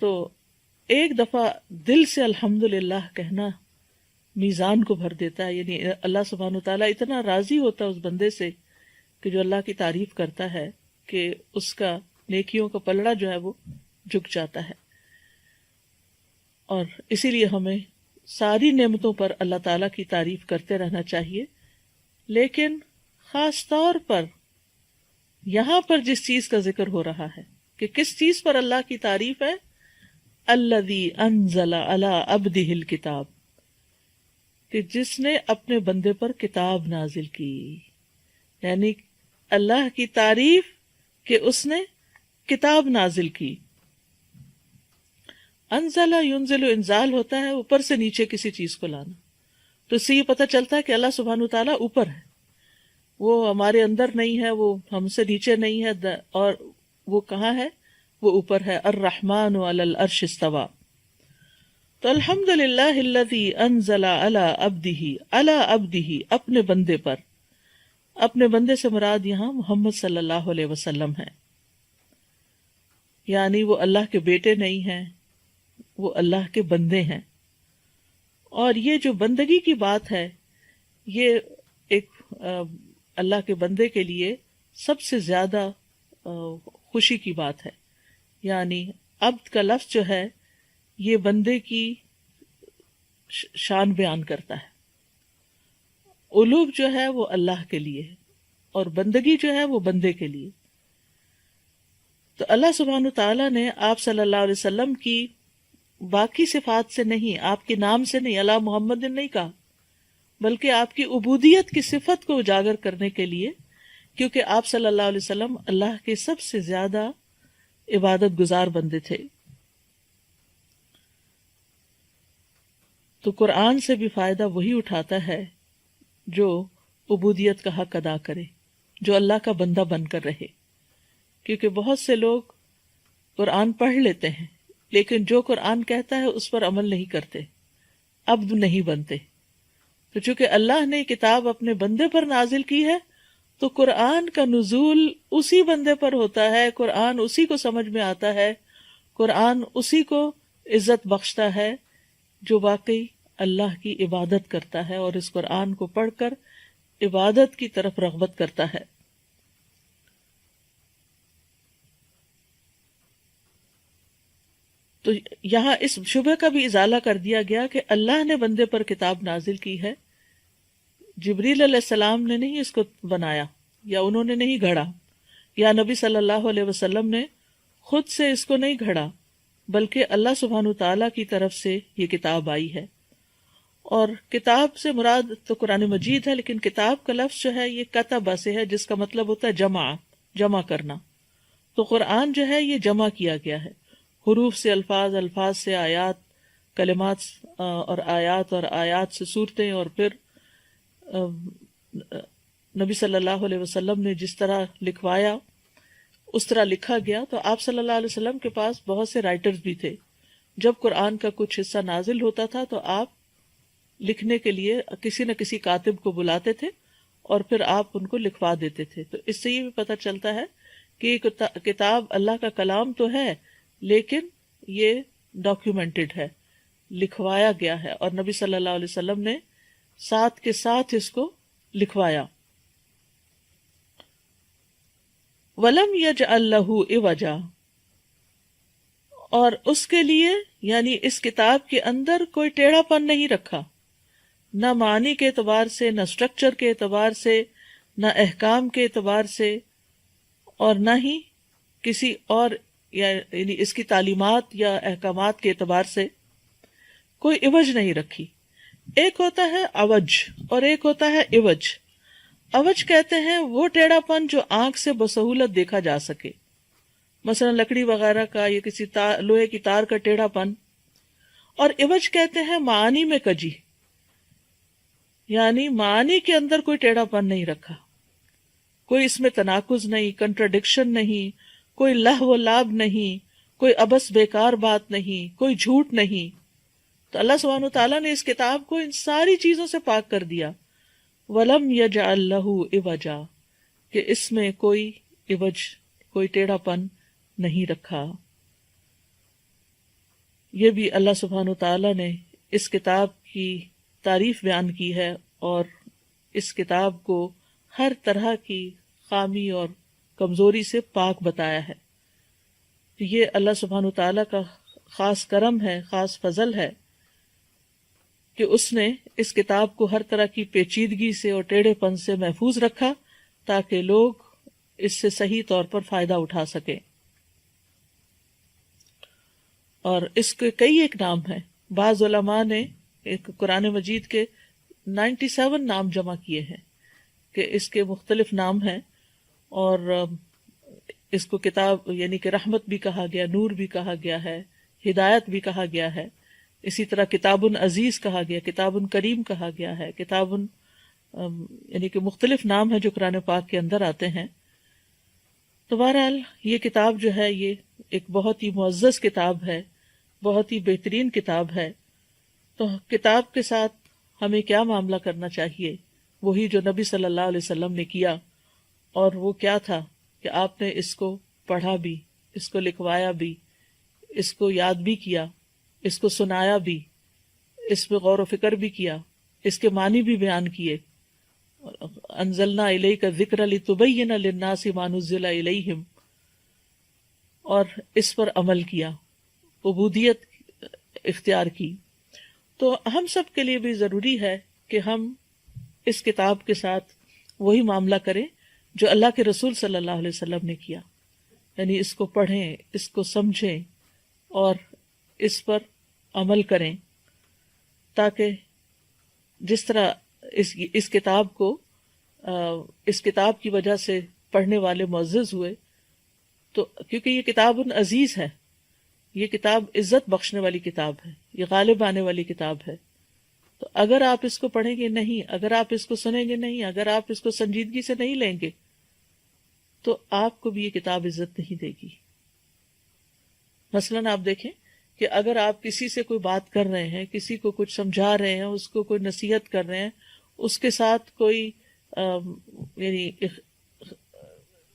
تو ایک دفعہ دل سے الحمدللہ کہنا میزان کو بھر دیتا ہے. یعنی اللہ سبحانہ وتعالیٰ اتنا راضی ہوتا ہے اس بندے سے کہ جو اللہ کی تعریف کرتا ہے کہ اس کا نیکیوں کا پلڑا جو ہے وہ جھک جاتا ہے. اور اسی لیے ہمیں ساری نعمتوں پر اللہ تعالیٰ کی تعریف کرتے رہنا چاہیے، لیکن خاص طور پر یہاں پر جس چیز کا ذکر ہو رہا ہے کہ کس چیز پر اللہ کی تعریف ہے، الذی انزل علی عبدہ الکتاب، کہ جس نے اپنے بندے پر کتاب نازل کی. یعنی اللہ کی تعریف کہ اس نے کتاب نازل کی. انزل ینزل انزال ہوتا ہے اوپر سے نیچے کسی چیز کو لانا. تو اس سے یہ پتہ چلتا ہے کہ اللہ سبحانہ وتعالیٰ اوپر ہے، وہ ہمارے اندر نہیں ہے، وہ ہم سے نیچے نہیں ہے، اور وہ کہاں ہے؟ وہ اوپر ہے. الرحمن علی العرش استویٰ. تو الحمدللہ الذی انزل علی عبدہ اپنے بندے پر. اپنے بندے سے مراد یہاں محمد صلی اللہ علیہ وسلم ہے. یعنی وہ اللہ کے بیٹے نہیں ہیں، وہ اللہ کے بندے ہیں. اور یہ جو بندگی کی بات ہے، یہ ایک اللہ کے بندے کے لیے سب سے زیادہ خوشی کی بات ہے. یعنی عبد کا لفظ جو ہے یہ بندے کی شان بیان کرتا ہے. الوہیت جو ہے وہ اللہ کے لیے ہے اور بندگی جو ہے وہ بندے کے لیے. تو اللہ سبحانہ تعالیٰ نے آپ صلی اللہ علیہ وسلم کی باقی صفات سے نہیں، آپ کے نام سے نہیں، اللہ محمد نہیں کہا، بلکہ آپ کی عبودیت کی صفت کو اجاگر کرنے کے لیے، کیونکہ آپ صلی اللہ علیہ وسلم اللہ کے سب سے زیادہ عبادت گزار بندے تھے. تو قرآن سے بھی فائدہ وہی اٹھاتا ہے جو عبودیت کا حق ادا کرے، جو اللہ کا بندہ بن کر رہے. کیونکہ بہت سے لوگ قرآن پڑھ لیتے ہیں لیکن جو قرآن کہتا ہے اس پر عمل نہیں کرتے، عبد نہیں بنتے. تو چونکہ اللہ نے کتاب اپنے بندے پر نازل کی ہے تو قرآن کا نزول اسی بندے پر ہوتا ہے، قرآن اسی کو سمجھ میں آتا ہے، قرآن اسی کو عزت بخشتا ہے جو واقعی اللہ کی عبادت کرتا ہے اور اس قرآن کو پڑھ کر عبادت کی طرف رغبت کرتا ہے. تو یہاں اس شبہ کا بھی ازالہ کر دیا گیا کہ اللہ نے بندے پر کتاب نازل کی ہے، جبریل علیہ السلام نے نہیں اس کو بنایا، یا انہوں نے نہیں گھڑا، یا نبی صلی اللہ علیہ وسلم نے خود سے اس کو نہیں گھڑا، بلکہ اللہ سبحانہ تعالیٰ کی طرف سے یہ کتاب آئی ہے. اور کتاب سے مراد تو قرآن مجید ہے، لیکن کتاب کا لفظ جو ہے یہ کتبہ سے ہے، جس کا مطلب ہوتا ہے جمع کرنا. تو قرآن جو ہے یہ جمع کیا گیا ہے، حروف سے الفاظ، الفاظ سے آیات، کلمات اور آیات سے صورتیں، اور پھر نبی صلی اللہ علیہ وسلم نے جس طرح لکھوایا اس طرح لکھا گیا. تو آپ صلی اللہ علیہ وسلم کے پاس بہت سے رائٹرز بھی تھے. جب قرآن کا کچھ حصہ نازل ہوتا تھا تو آپ لکھنے کے لیے کسی نہ کسی کاتب کو بلاتے تھے اور پھر آپ ان کو لکھوا دیتے تھے. تو اس سے یہ بھی پتہ چلتا ہے کہ یہ کتاب اللہ کا کلام تو ہے لیکن یہ ڈاکیومنٹڈ ہے، لکھوایا گیا ہے، اور نبی صلی اللہ علیہ وسلم نے ساتھ کے ساتھ اس کو لکھوایا. وَلَمْ يَجْعَلْ لَهُ عِوَجًا، اور اس کے لیے یعنی اس کتاب کے اندر کوئی ٹیڑھا پن نہیں رکھا، نہ معنی کے اعتبار سے، نہ سٹرکچر کے اعتبار سے، نہ احکام کے اعتبار سے، اور نہ ہی کسی اور یعنی اس کی تعلیمات یا احکامات کے اعتبار سے کوئی عوج نہیں رکھی. ایک ہوتا ہے عوج اور ایک ہوتا ہے عوج. عوج کہتے ہیں وہ ٹیڑھا پن جو آنکھ سے بسہولت دیکھا جا سکے، مثلا لکڑی وغیرہ کا یا کسی لوہے کی تار کا ٹیڑھا پن. اور عوج کہتے ہیں معانی میں کجی، یعنی معانی کے اندر کوئی ٹیڑھا پن نہیں رکھا، کوئی اس میں تناقض نہیں، کنٹراڈکشن نہیں، کوئی لہو و لعب نہیں، کوئی عبث بیکار بات نہیں، کوئی جھوٹ نہیں. تو اللہ سبحانہ وتعالیٰ نے اس کتاب کو ان ساری چیزوں سے پاک کر دیا. وَلَمْ يَجْعَلْ لَهُ عِوَجًا، کہ اس میں کوئی عوج، کوئی ٹیڑھا پن نہیں رکھا. یہ بھی اللہ سبحانہ وتعالیٰ نے اس کتاب کی تعریف بیان کی ہے اور اس کتاب کو ہر طرح کی خامی اور کمزوری سے پاک بتایا ہے. یہ اللہ سبحانہ تعالیٰ کا خاص کرم ہے، خاص فضل ہے کہ اس نے اس کتاب کو ہر طرح کی پیچیدگی سے اور ٹیڑھے پن سے محفوظ رکھا تاکہ لوگ اس سے صحیح طور پر فائدہ اٹھا سکیں. اور اس کے کئی ایک نام ہیں. بعض علماء نے ایک قرآن مجید کے 97 نام جمع کیے ہیں کہ اس کے مختلف نام ہیں، اور اس کو کتاب یعنی کہ رحمت بھی کہا گیا، نور بھی کہا گیا ہے، ہدایت بھی کہا گیا ہے. اسی طرح کتاب عزیز کہا گیا، کتاب کریم کہا گیا ہے، کتاب یعنی کہ مختلف نام ہیں جو قرآن پاک کے اندر آتے ہیں. تو بہرحال یہ کتاب جو ہے یہ ایک بہت ہی معزز کتاب ہے، بہت ہی بہترین کتاب ہے. تو کتاب کے ساتھ ہمیں کیا معاملہ کرنا چاہیے؟ وہی جو نبی صلی اللہ علیہ وسلم نے کیا، اور وہ کیا تھا کہ آپ نے اس کو پڑھا بھی، اس کو لکھوایا بھی، اس کو یاد بھی کیا، اس کو سنایا بھی، اس پہ غور و فکر بھی کیا، اس کے معنی بھی بیان کیے. انزلنا الیک الذکر لتبین للناس ما نزل الیہم، اور اس پر عمل کیا، عبودیت اختیار کی. تو ہم سب کے لیے بھی ضروری ہے کہ ہم اس کتاب کے ساتھ وہی معاملہ کریں جو اللہ کے رسول صلی اللہ علیہ وسلم نے کیا، یعنی اس کو پڑھیں، اس کو سمجھیں اور اس پر عمل کریں، تاکہ جس طرح اس کتاب کو اس کتاب کی وجہ سے پڑھنے والے معزز ہوئے. تو کیونکہ یہ کتاب عزیز ہے، یہ کتاب عزت بخشنے والی کتاب ہے، یہ غالب آنے والی کتاب ہے. تو اگر آپ اس کو پڑھیں گے نہیں، اگر آپ اس کو سنیں گے نہیں، اگر آپ اس کو سنجیدگی سے نہیں لیں گے، تو آپ کو بھی یہ کتاب عزت نہیں دے گی. مثلاً آپ دیکھیں کہ اگر آپ کسی سے کوئی بات کر رہے ہیں، کسی کو کچھ سمجھا رہے ہیں، اس کو کوئی نصیحت کر رہے ہیں، اس کے ساتھ کوئی یعنی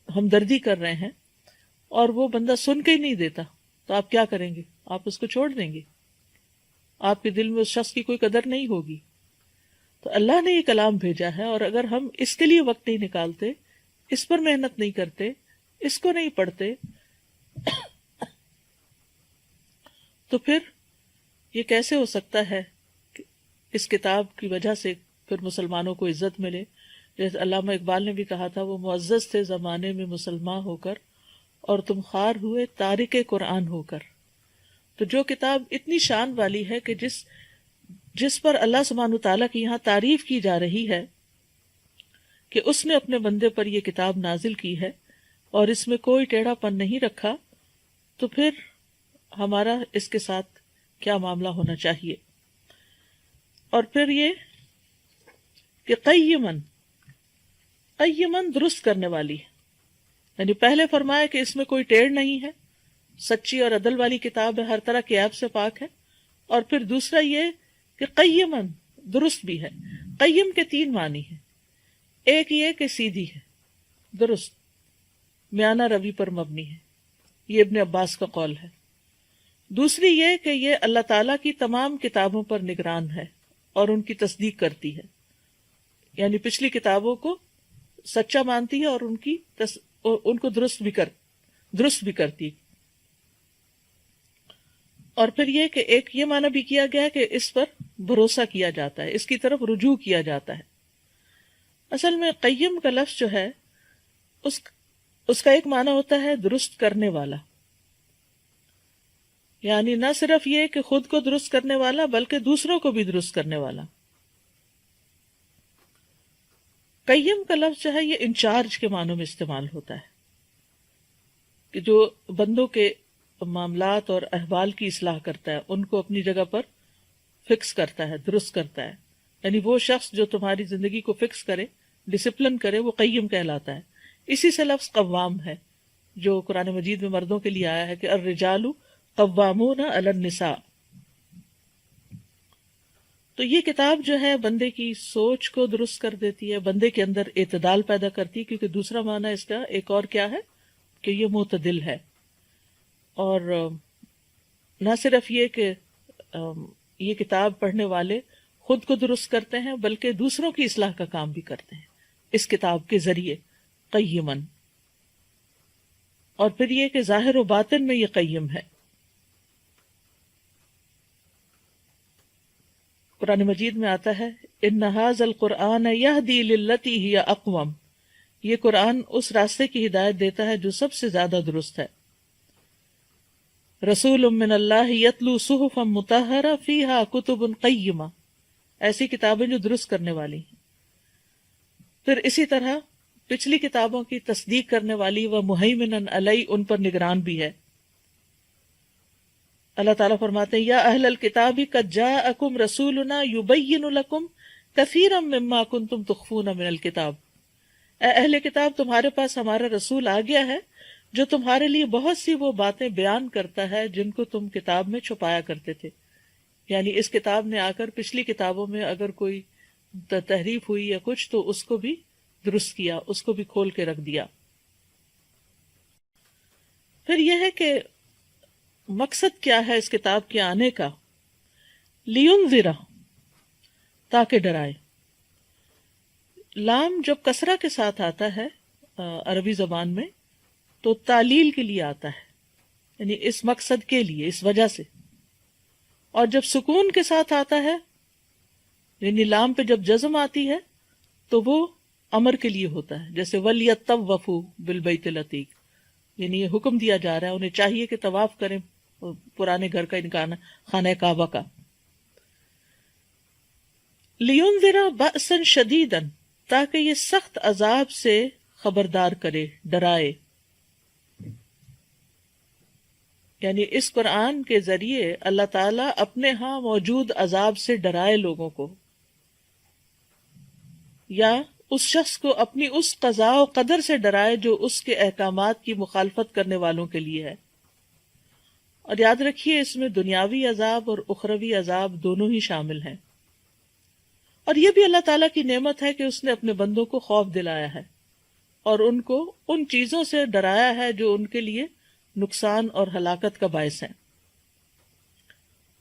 ہمدردی کر رہے ہیں، اور وہ بندہ سن کے ہی نہیں دیتا، تو آپ کیا کریں گے؟ آپ اس کو چھوڑ دیں گے؟ آپ کے دل میں اس شخص کی کوئی قدر نہیں ہوگی. تو اللہ نے یہ کلام بھیجا ہے، اور اگر ہم اس کے لیے وقت نہیں نکالتے، اس پر محنت نہیں کرتے، اس کو نہیں پڑھتے، تو پھر یہ کیسے ہو سکتا ہے کہ اس کتاب کی وجہ سے پھر مسلمانوں کو عزت ملے؟ جیسے علامہ اقبال نے بھی کہا تھا، وہ معزز تھے زمانے میں مسلمان ہو کر، اور تم خوار ہوئے تارک قرآن ہو کر. تو جو کتاب اتنی شان والی ہے کہ جس پر اللہ سبحانہ تعالیٰ کی یہاں تعریف کی جا رہی ہے کہ اس نے اپنے بندے پر یہ کتاب نازل کی ہے اور اس میں کوئی ٹیڑھا پن نہیں رکھا، تو پھر ہمارا اس کے ساتھ کیا معاملہ ہونا چاہیے؟ اور پھر یہ کہ قیمن درست کرنے والی، یعنی پہلے فرمایا کہ اس میں کوئی ٹیڑھ نہیں ہے، سچی اور عدل والی کتاب ہے، ہر طرح کے عیب سے پاک ہے. اور پھر دوسرا یہ کہ قیمن درست بھی ہے. قیم کے 3 معنی ہیں. ایک یہ کہ سیدھی ہے، درست، میانہ روی پر مبنی ہے، یہ ابن عباس کا قول ہے. دوسری یہ کہ یہ اللہ تعالیٰ کی تمام کتابوں پر نگران ہے اور ان کی تصدیق کرتی ہے، یعنی پچھلی کتابوں کو سچا مانتی ہے اور ان کو درست بھی کرتی. اور پھر یہ کہ ایک یہ معنی بھی کیا گیا کہ اس پر بھروسہ کیا جاتا ہے، اس کی طرف رجوع کیا جاتا ہے. اصل میں قیم کا لفظ جو ہے اس کا ایک معنی ہوتا ہے درست کرنے والا، یعنی نہ صرف یہ کہ خود کو درست کرنے والا بلکہ دوسروں کو بھی درست کرنے والا. قیم کا لفظ جو ہے یہ انچارج کے معنوں میں استعمال ہوتا ہے کہ جو بندوں کے معاملات اور احوال کی اصلاح کرتا ہے، ان کو اپنی جگہ پر فکس کرتا ہے، درست کرتا ہے. یعنی وہ شخص جو تمہاری زندگی کو فکس کرے، ڈسپلن کرے، وہ قیم کہلاتا ہے. اسی سے لفظ قوام ہے جو قرآن مجید میں مردوں کے لیے آیا ہے کہ الرجال قوامون علی النساء. تو یہ کتاب جو ہے بندے کی سوچ کو درست کر دیتی ہے، بندے کے اندر اعتدال پیدا کرتی ہے، کیونکہ دوسرا معنی اس کا ایک اور کیا ہے کہ یہ معتدل ہے. اور نہ صرف یہ کہ یہ کتاب پڑھنے والے خود کو درست کرتے ہیں بلکہ دوسروں کی اصلاح کا کام بھی کرتے ہیں اس کتاب کے ذریعے، قیمن. اور پھر یہ کہ ظاہر و باطن میں یہ قیم ہے. قرآن مجید میں آتا ہے ان ھذا القرآن یہدی للتی ہی اقوم، یہ قرآن اس راستے کی ہدایت دیتا ہے جو سب سے زیادہ درست ہے. رسول من اللہ یتلو صحفا مطہرہ فیہا کتب قیمہ، ایسی کتابیں جو درست کرنے والی ہیں. پھر اسی طرح پچھلی کتابوں کی تصدیق کرنے والی و مہیمنا علی، ان پر نگران بھی ہے. اللہ تعالیٰ فرماتے ہیں یا اہل الکتاب قد جاءکم رسولنا یبین لکم کثیرا مما کنتم تخفون من الکتاب، اے اہل کتاب تمہارے پاس ہمارا رسول آ گیا ہے جو تمہارے لیے بہت سی وہ باتیں بیان کرتا ہے جن کو تم کتاب میں چھپایا کرتے تھے. یعنی اس کتاب نے آ کر پچھلی کتابوں میں اگر کوئی تحریف ہوئی یا کچھ تو اس کو بھی درست کیا، اس کو بھی کھول کے رکھ دیا. پھر یہ ہے کہ مقصد کیا ہے اس کتاب کے آنے کا، لینذر، تاکہ ڈرائے. لام جب کسرہ کے ساتھ آتا ہے عربی زبان میں تو تعلیل کے لیے آتا ہے، یعنی اس مقصد کے لیے، اس وجہ سے. اور جب سکون کے ساتھ آتا ہے یعنی لام پہ جب جزم آتی ہے تو وہ امر کے لیے ہوتا ہے، جیسے وَلْيَطَّوَّفُوا بِالْبَيْتِ الْعَتِيقِ، یعنی یہ حکم دیا جا رہا ہے انہیں چاہیے کہ طواف کریں پرانے گھر کا، انکان خانہ کعبہ کا. لِيُنذِرَ بَأْسًا شَدِيدًا، تاکہ یہ سخت عذاب سے خبردار کرے، ڈرائے. یعنی اس قرآن کے ذریعے اللہ تعالیٰ اپنے ہاں موجود عذاب سے ڈرائے لوگوں کو، یا اس شخص کو اپنی اس قضاء و قدر سے ڈرائے جو اس کے احکامات کی مخالفت کرنے والوں کے لیے ہے. اور یاد رکھیے اس میں دنیاوی عذاب اور اخروی عذاب دونوں ہی شامل ہیں. اور یہ بھی اللہ تعالیٰ کی نعمت ہے کہ اس نے اپنے بندوں کو خوف دلایا ہے اور ان کو ان چیزوں سے ڈرایا ہے جو ان کے لیے نقصان اور ہلاکت کا باعث ہے.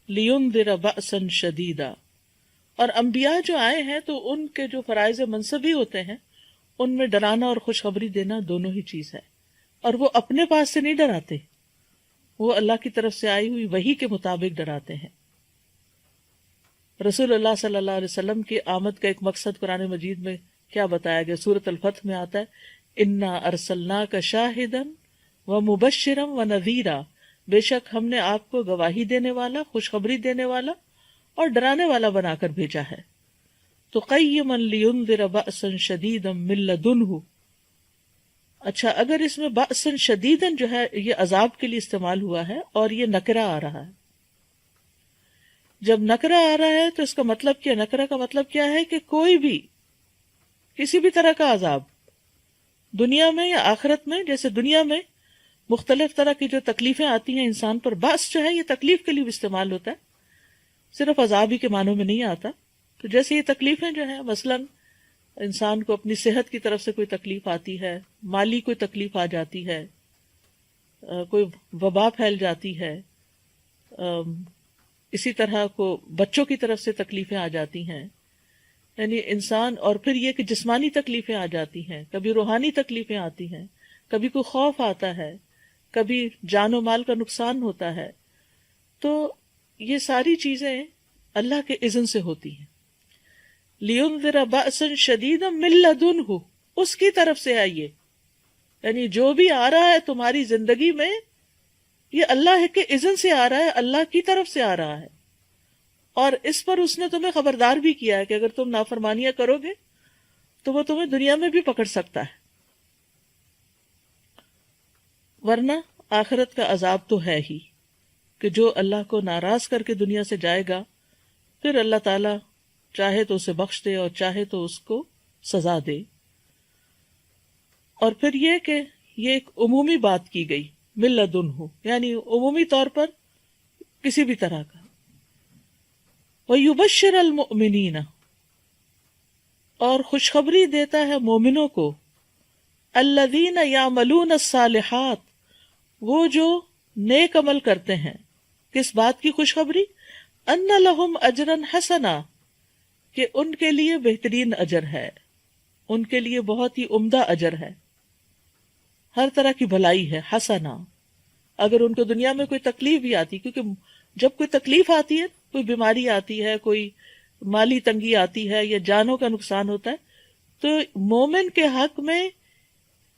لِيُنذِرَ بَأْسًا شَدِيدًا، اور انبیاء جو آئے ہیں تو ان کے جو فرائض منصبی ہوتے ہیں ان میں ڈرانا اور خوشخبری دینا دونوں ہی چیز ہے. اور وہ اپنے پاس سے نہیں ڈراتے، وہ اللہ کی طرف سے آئی ہوئی وحی کے مطابق ڈراتے ہیں. رسول اللہ صلی اللہ علیہ وسلم کی آمد کا ایک مقصد قرآن مجید میں کیا بتایا گیا؟ سورۃ الفتح میں آتا ہے اِنَّا أَرْسَلْنَاكَ شَاهِدًا وَمُبَشِّرًا وَنَذِيرًا، بے شک ہم نے آپ کو گواہی دینے والا، خوشخبری دینے والا اور ڈرانے والا بنا کر بھیجا ہے. تو قیما لینذر بأسا شدیدا من لدنہ. اچھا، اگر اس میں بأسا شدیدا جو ہے یہ عذاب کے لیے استعمال ہوا ہے اور یہ نکرہ آ رہا ہے. جب نکرہ آ رہا ہے تو اس کا مطلب کیا؟ نکرہ کا مطلب کیا ہے کہ کوئی بھی کسی بھی طرح کا عذاب دنیا میں یا آخرت میں. جیسے دنیا میں مختلف طرح کی جو تکلیفیں آتی ہیں انسان پر، بأس جو ہے یہ تکلیف کے لیے بھی استعمال ہوتا ہے، صرف عذاب ہی کے معنوں میں نہیں آتا. تو جیسے یہ تکلیفیں جو ہیں مثلا انسان کو اپنی صحت کی طرف سے کوئی تکلیف آتی ہے، مالی کوئی تکلیف آ جاتی ہے، کوئی وبا پھیل جاتی ہے، اسی طرح کو بچوں کی طرف سے تکلیفیں آ جاتی ہیں، یعنی انسان. اور پھر یہ کہ جسمانی تکلیفیں آ جاتی ہیں، کبھی روحانی تکلیفیں آتی ہیں، کبھی کوئی خوف آتا ہے، کبھی جان و مال کا نقصان ہوتا ہے. تو یہ ساری چیزیں اللہ کے اذن سے ہوتی ہیں. لِيُنذِرَ بَأْسًا شَدِيدًا مِن لَدُنْهُ، اس کی طرف سے آئیے، یعنی جو بھی آ رہا ہے تمہاری زندگی میں یہ اللہ کے اذن سے آ رہا ہے، اللہ کی طرف سے آ رہا ہے. اور اس پر اس نے تمہیں خبردار بھی کیا ہے کہ اگر تم نافرمانیاں کرو گے تو وہ تمہیں دنیا میں بھی پکڑ سکتا ہے، ورنہ آخرت کا عذاب تو ہے ہی کہ جو اللہ کو ناراض کر کے دنیا سے جائے گا پھر اللہ تعالیٰ چاہے تو اسے بخش دے اور چاہے تو اس کو سزا دے. اور پھر یہ کہ یہ ایک عمومی بات کی گئی من لدنہ، یعنی عمومی طور پر کسی بھی طرح کا. وَيُبَشِّرَ الْمُؤْمِنِينَ، اور خوشخبری دیتا ہے مومنوں کو، الَّذِينَ يَعْمَلُونَ الصَّالِحَاتِ، وہ جو نیک عمل کرتے ہیں. کس بات کی خوشخبری؟ أَنَّ لَهُمْ أَجْرًا حَسَنًا، کہ ان کے لیے بہترین اجر ہے، ان کے لیے بہت ہی عمدہ اجر ہے، ہر طرح کی بھلائی ہے، حسنہ۔ اگر ان کو دنیا میں کوئی تکلیف بھی آتی، کیونکہ جب کوئی تکلیف آتی ہے، کوئی بیماری آتی ہے، کوئی مالی تنگی آتی ہے یا جانوں کا نقصان ہوتا ہے، تو مومن کے حق میں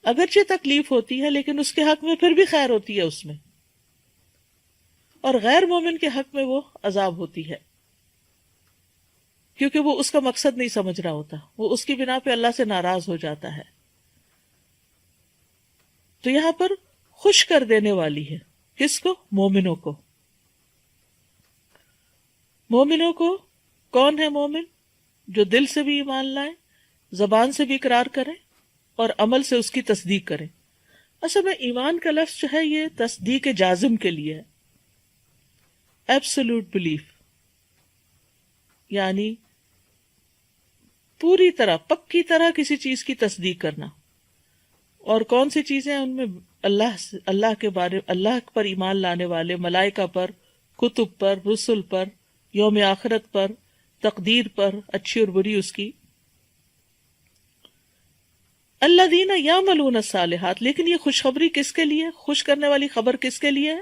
اگرچہ تکلیف ہوتی ہے لیکن اس کے حق میں پھر بھی خیر ہوتی ہے اس میں، اور غیر مومن کے حق میں وہ عذاب ہوتی ہے، کیونکہ وہ اس کا مقصد نہیں سمجھ رہا ہوتا، وہ اس کی بنا پہ اللہ سے ناراض ہو جاتا ہے۔ تو یہاں پر خوش کر دینے والی ہے، کس کو؟ مومنوں کو۔ مومنوں کو کون ہے مومن؟ جو دل سے بھی ایمان لائے، زبان سے بھی اقرار کریں اور عمل سے اس کی تصدیق کریں۔ اصل میں ایمان کا لفظ جو ہے یہ تصدیق جازم کے لیے ہے، ایبسولوٹ بلیف، یعنی پوری طرح پکی طرح کسی چیز کی تصدیق کرنا۔ اور کون سی چیزیں؟ ان میں اللہ کے بارے، اللہ پر ایمان لانے والے، ملائکہ پر، کتب پر، رسل پر، یوم آخرت پر، تقدیر پر، اچھی اور بری اس کی۔ الذین یعملون الصالحات، لیکن یہ خوشخبری کس کے لیے؟ خوش کرنے والی خبر کس کے لیے ہے؟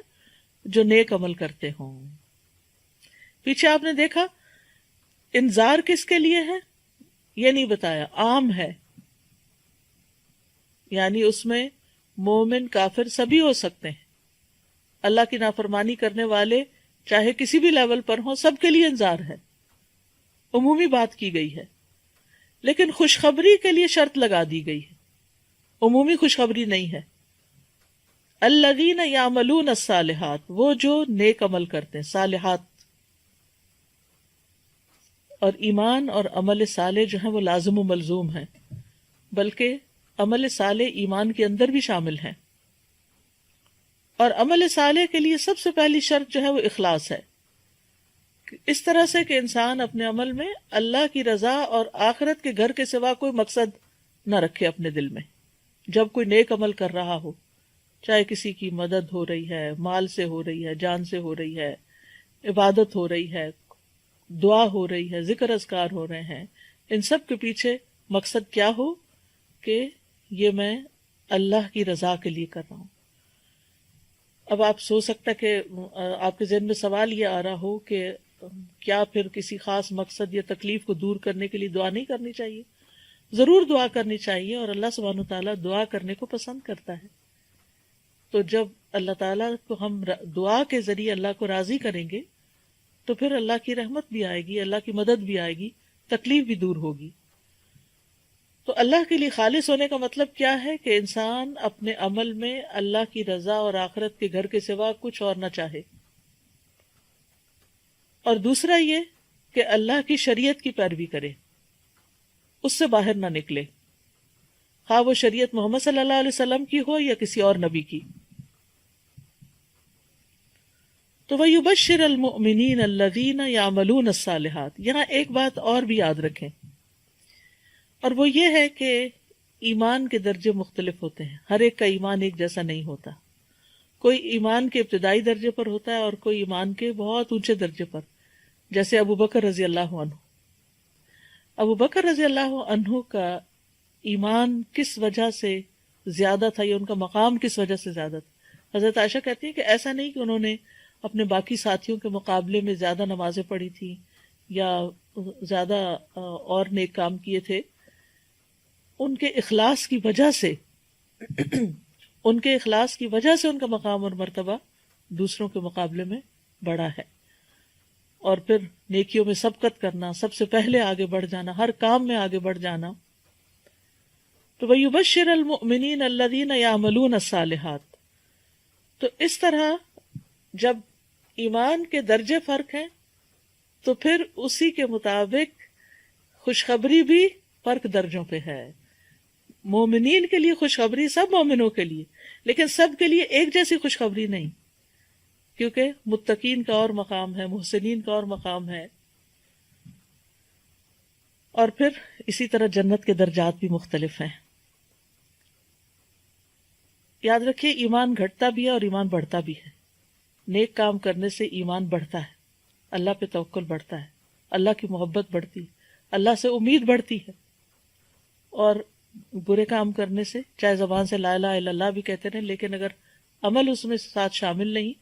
جو نیک عمل کرتے ہوں۔ پیچھے آپ نے دیکھا انذار کس کے لیے ہے؟ یہ نہیں بتایا، عام ہے، یعنی اس میں مومن کافر سبھی ہو سکتے ہیں، اللہ کی نافرمانی کرنے والے چاہے کسی بھی لیول پر ہوں، سب کے لیے انذار ہے، عمومی بات کی گئی ہے۔ لیکن خوشخبری کے لیے شرط لگا دی گئی ہے، عمومی خوشخبری نہیں ہے۔ الذین یعملون الصالحات، وہ جو نیک عمل کرتے ہیں، صالحات۔ اور ایمان اور عمل صالح جو ہیں وہ لازم و ملزوم ہیں، بلکہ عمل صالح ایمان کے اندر بھی شامل ہیں۔ اور عمل صالح کے لیے سب سے پہلی شرط جو ہے وہ اخلاص ہے، اس طرح سے کہ انسان اپنے عمل میں اللہ کی رضا اور آخرت کے گھر کے سوا کوئی مقصد نہ رکھے اپنے دل میں۔ جب کوئی نیک عمل کر رہا ہو، چاہے کسی کی مدد ہو رہی ہے، مال سے ہو رہی ہے، جان سے ہو رہی ہے، عبادت ہو رہی ہے، دعا ہو رہی ہے، ذکر اذکار ہو رہے ہیں، ان سب کے پیچھے مقصد کیا ہو کہ یہ میں اللہ کی رضا کے لیے کر رہا ہوں۔ اب آپ سوچ سکتا کہ آپ کے ذہن میں سوال یہ آ رہا ہو کہ کیا پھر کسی خاص مقصد یا تکلیف کو دور کرنے کے لیے دعا نہیں کرنی چاہیے؟ ضرور دعا کرنی چاہیے، اور اللہ سبحانہ وتعالیٰ دعا کرنے کو پسند کرتا ہے۔ تو جب اللہ تعالیٰ کو ہم دعا کے ذریعے اللہ کو راضی کریں گے تو پھر اللہ کی رحمت بھی آئے گی، اللہ کی مدد بھی آئے گی، تکلیف بھی دور ہوگی۔ تو اللہ کے لیے خالص ہونے کا مطلب کیا ہے؟ کہ انسان اپنے عمل میں اللہ کی رضا اور آخرت کے گھر کے سوا کچھ اور نہ چاہے، اور دوسرا یہ کہ اللہ کی شریعت کی پیروی کرے، اس سے باہر نہ نکلے، خواہ وہ شریعت محمد صلی اللہ علیہ وسلم کی ہو یا کسی اور نبی کی۔ تو وَيُبَشِّرَ الْمُؤْمِنِينَ الَّذِينَ يَعْمَلُونَ الصَّالِحَاتِ، یہاں ایک بات اور بھی یاد رکھیں، اور وہ یہ ہے کہ ایمان کے درجے مختلف ہوتے ہیں، ہر ایک کا ایمان ایک جیسا نہیں ہوتا۔ کوئی ایمان کے ابتدائی درجے پر ہوتا ہے اور کوئی ایمان کے بہت اونچے درجے پر، جیسے ابو بکر رضی اللہ عنہ۔ ابو بکر رضی اللہ عنہ کا ایمان کس وجہ سے زیادہ تھا، یا ان کا مقام کس وجہ سے زیادہ تھا؟ حضرت عائشہ کہتی ہیں کہ ایسا نہیں کہ انہوں نے اپنے باقی ساتھیوں کے مقابلے میں زیادہ نمازیں پڑھی تھی یا زیادہ اور نیک کام کیے تھے، ان کے اخلاص کی وجہ سے ان کا مقام اور مرتبہ دوسروں کے مقابلے میں بڑا ہے۔ اور پھر نیکیوں میں سبقت کرنا، سب سے پہلے آگے بڑھ جانا، ہر کام میں آگے بڑھ جانا۔ تو وَيُبَشِّرَ الْمُؤْمِنِينَ الَّذِينَ يَعْمَلُونَ الصَّالِحَاتِ، تو اس طرح جب ایمان کے درجے فرق ہیں تو پھر اسی کے مطابق خوشخبری بھی فرق درجوں پہ ہے۔ مومنین کے لیے خوشخبری سب مومنوں کے لیے، لیکن سب کے لیے ایک جیسی خوشخبری نہیں، کیونکہ متقین کا اور مقام ہے، محسنین کا اور مقام ہے، اور پھر اسی طرح جنت کے درجات بھی مختلف ہیں۔ یاد رکھیے ایمان گھٹتا بھی ہے اور ایمان بڑھتا بھی ہے۔ نیک کام کرنے سے ایمان بڑھتا ہے، اللہ پہ توکل بڑھتا ہے، اللہ کی محبت بڑھتی، اللہ سے امید بڑھتی ہے، اور برے کام کرنے سے، چاہے زبان سے لا الہ الا اللہ بھی کہتے رہیں لیکن اگر عمل اس میں ساتھ شامل نہیں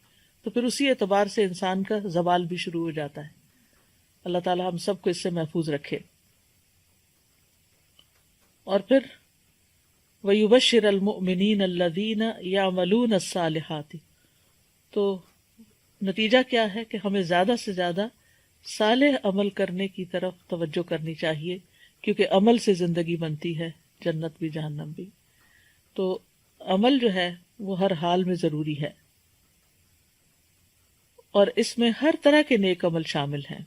تو پھر اسی اعتبار سے انسان کا زوال بھی شروع ہو جاتا ہے۔ اللہ تعالی ہم سب کو اس سے محفوظ رکھے۔ اور پھر وَيُبَشِّرَ الْمُؤْمِنِينَ الَّذِينَ يَعْمَلُونَ الصَّالِحَاتِ، تو نتیجہ کیا ہے کہ ہمیں زیادہ سے زیادہ صالح عمل کرنے کی طرف توجہ کرنی چاہیے، کیونکہ عمل سے زندگی بنتی ہے، جنت بھی جہنم بھی۔ تو عمل جو ہے وہ ہر حال میں ضروری ہے، اور اس میں ہر طرح کے نیک عمل شامل ہیں،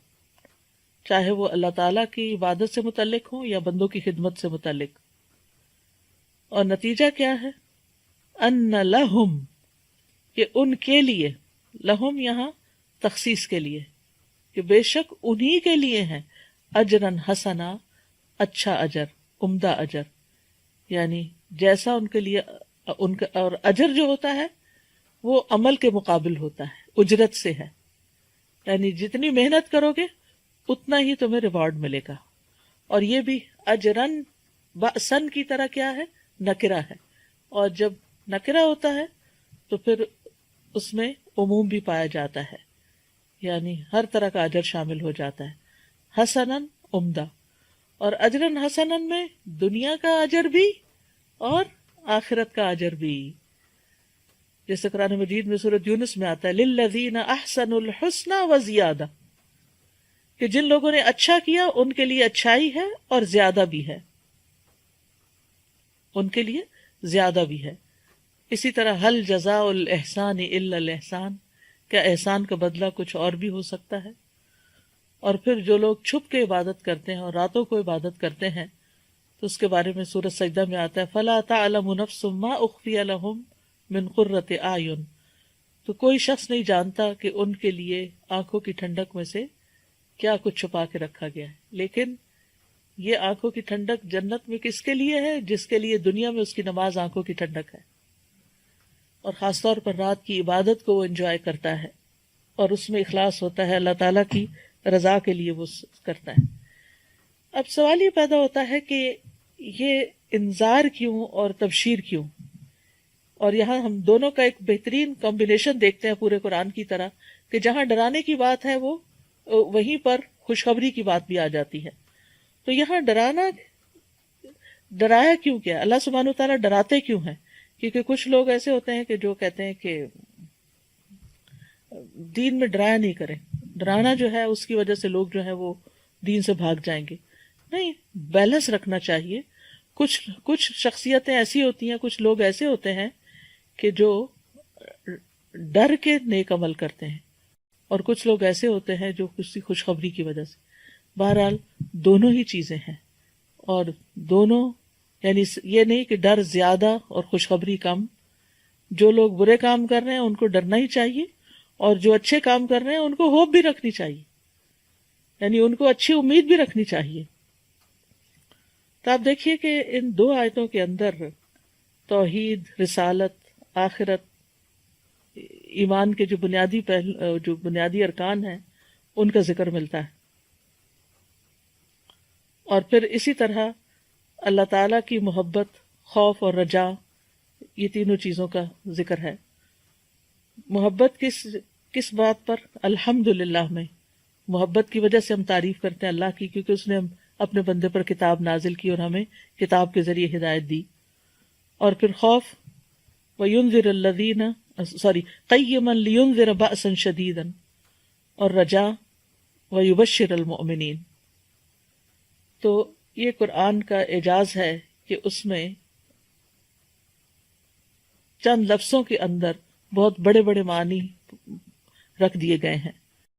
چاہے وہ اللہ تعالیٰ کی عبادت سے متعلق ہوں یا بندوں کی خدمت سے متعلق۔ اور نتیجہ کیا ہے؟ ان لہم، کہ ان کے لیے، لہم یہاں تخصیص کے لیے، کہ بے شک انہی کے لیے ہیں، اجرن حسنا، اچھا اجر، عمدہ اجر، یعنی جیسا ان کے لیے ان کا، اور اجر جو ہوتا ہے وہ عمل کے مقابل ہوتا ہے، اجرت سے ہے، یعنی جتنی محنت کرو گے اتنا ہی تمہیں ریوارڈ ملے گا۔ اور یہ بھی اجرن بأسن کی طرح کیا ہے؟ نکرہ ہے، اور جب نکرہ ہوتا ہے تو پھر اس میں عموم بھی پایا جاتا ہے، یعنی ہر طرح کا اجر شامل ہو جاتا ہے۔ حسنن، عمدہ، اور اجرن حسنن میں دنیا کا اجر بھی اور آخرت کا اجر بھی، جیسے قرآن مجید میں سورۃ یونس میں آتا ہے للذین احسنوا الحسنى وزیادہ، کہ جن لوگوں نے اچھا کیا ان کے لیے اچھائی ہے اور زیادہ بھی ہے، ان کے لیے زیادہ بھی ہے۔ اسی طرح حل جزاء الاحسان الا الاحسان، کیا احسان کا بدلہ کچھ اور بھی ہو سکتا ہے؟ اور پھر جو لوگ چھپ کے عبادت کرتے ہیں اور راتوں کو عبادت کرتے ہیں تو اس کے بارے میں سورۃ سجدہ میں آتا ہے فلا تعلم نفس ما اخفی لهم من قرۃ اعین، تو کوئی شخص نہیں جانتا کہ ان کے لیے آنکھوں کی ٹھنڈک میں سے کیا کچھ چھپا کے رکھا گیا ہے۔ لیکن یہ آنکھوں کی ٹھنڈک جنت میں کس کے لیے ہے؟ جس کے لیے دنیا میں اس کی نماز آنکھوں کی ٹھنڈک ہے، اور خاص طور پر رات کی عبادت کو وہ انجوائے کرتا ہے اور اس میں اخلاص ہوتا ہے، اللہ تعالیٰ کی رضا کے لیے وہ کرتا ہے۔ اب سوال یہ پیدا ہوتا ہے کہ یہ انذار کیوں اور تبشیر کیوں؟ اور یہاں ہم دونوں کا ایک بہترین کمبینیشن دیکھتے ہیں پورے قرآن کی طرح، کہ جہاں ڈرانے کی بات ہے وہ وہیں پر خوشخبری کی بات بھی آ جاتی ہے۔ تو یہاں ڈرایا کیوں کیا؟ اللہ سبحانہ وتعالیٰ ڈراتے کیوں ہیں؟ کیونکہ کچھ لوگ ایسے ہوتے ہیں کہ جو کہتے ہیں کہ دین میں ڈرایا نہیں کریں، ڈرانا جو ہے اس کی وجہ سے لوگ جو ہے وہ دین سے بھاگ جائیں گے۔ نہیں، بیلنس رکھنا چاہیے۔ کچھ شخصیتیں ایسی ہوتی ہیں، کچھ لوگ ایسے ہوتے ہیں کہ جو ڈر کے نیک عمل کرتے ہیں، اور کچھ لوگ ایسے ہوتے ہیں جو کسی خوشخبری کی وجہ سے۔ بہرحال دونوں ہی چیزیں ہیں، اور دونوں، یعنی یہ نہیں کہ ڈر زیادہ اور خوشخبری کم۔ جو لوگ برے کام کر رہے ہیں ان کو ڈرنا ہی چاہیے، اور جو اچھے کام کر رہے ہیں ان کو ہوپ بھی رکھنی چاہیے، یعنی ان کو اچھی امید بھی رکھنی چاہیے۔ تو آپ دیکھیے کہ ان دو آیتوں کے اندر توحید، رسالت، آخرت، ایمان کے جو بنیادی ارکان ہیں ان کا ذکر ملتا ہے، اور پھر اسی طرح اللہ تعالیٰ کی محبت، خوف اور رجا، یہ تینوں چیزوں کا ذکر ہے۔ محبت کس بات پر؟ الحمدللہ میں محبت کی وجہ سے ہم تعریف کرتے ہیں اللہ کی، کیونکہ اس نے اپنے بندے پر کتاب نازل کی اور ہمیں کتاب کے ذریعے ہدایت دی۔ اور پھر خوف، وَيُنذِرَ الَّذِينَ قَيِّمًا لِيُنذِرَ بَأْسًا شَدِيدًا، اور رجا، وَيُبَشِّرَ الْمُؤْمِنِينَ۔ تو یہ قرآن کا اعجاز ہے کہ اس میں چند لفظوں کے اندر بہت بڑے بڑے معنی رکھ دیے گئے ہیں۔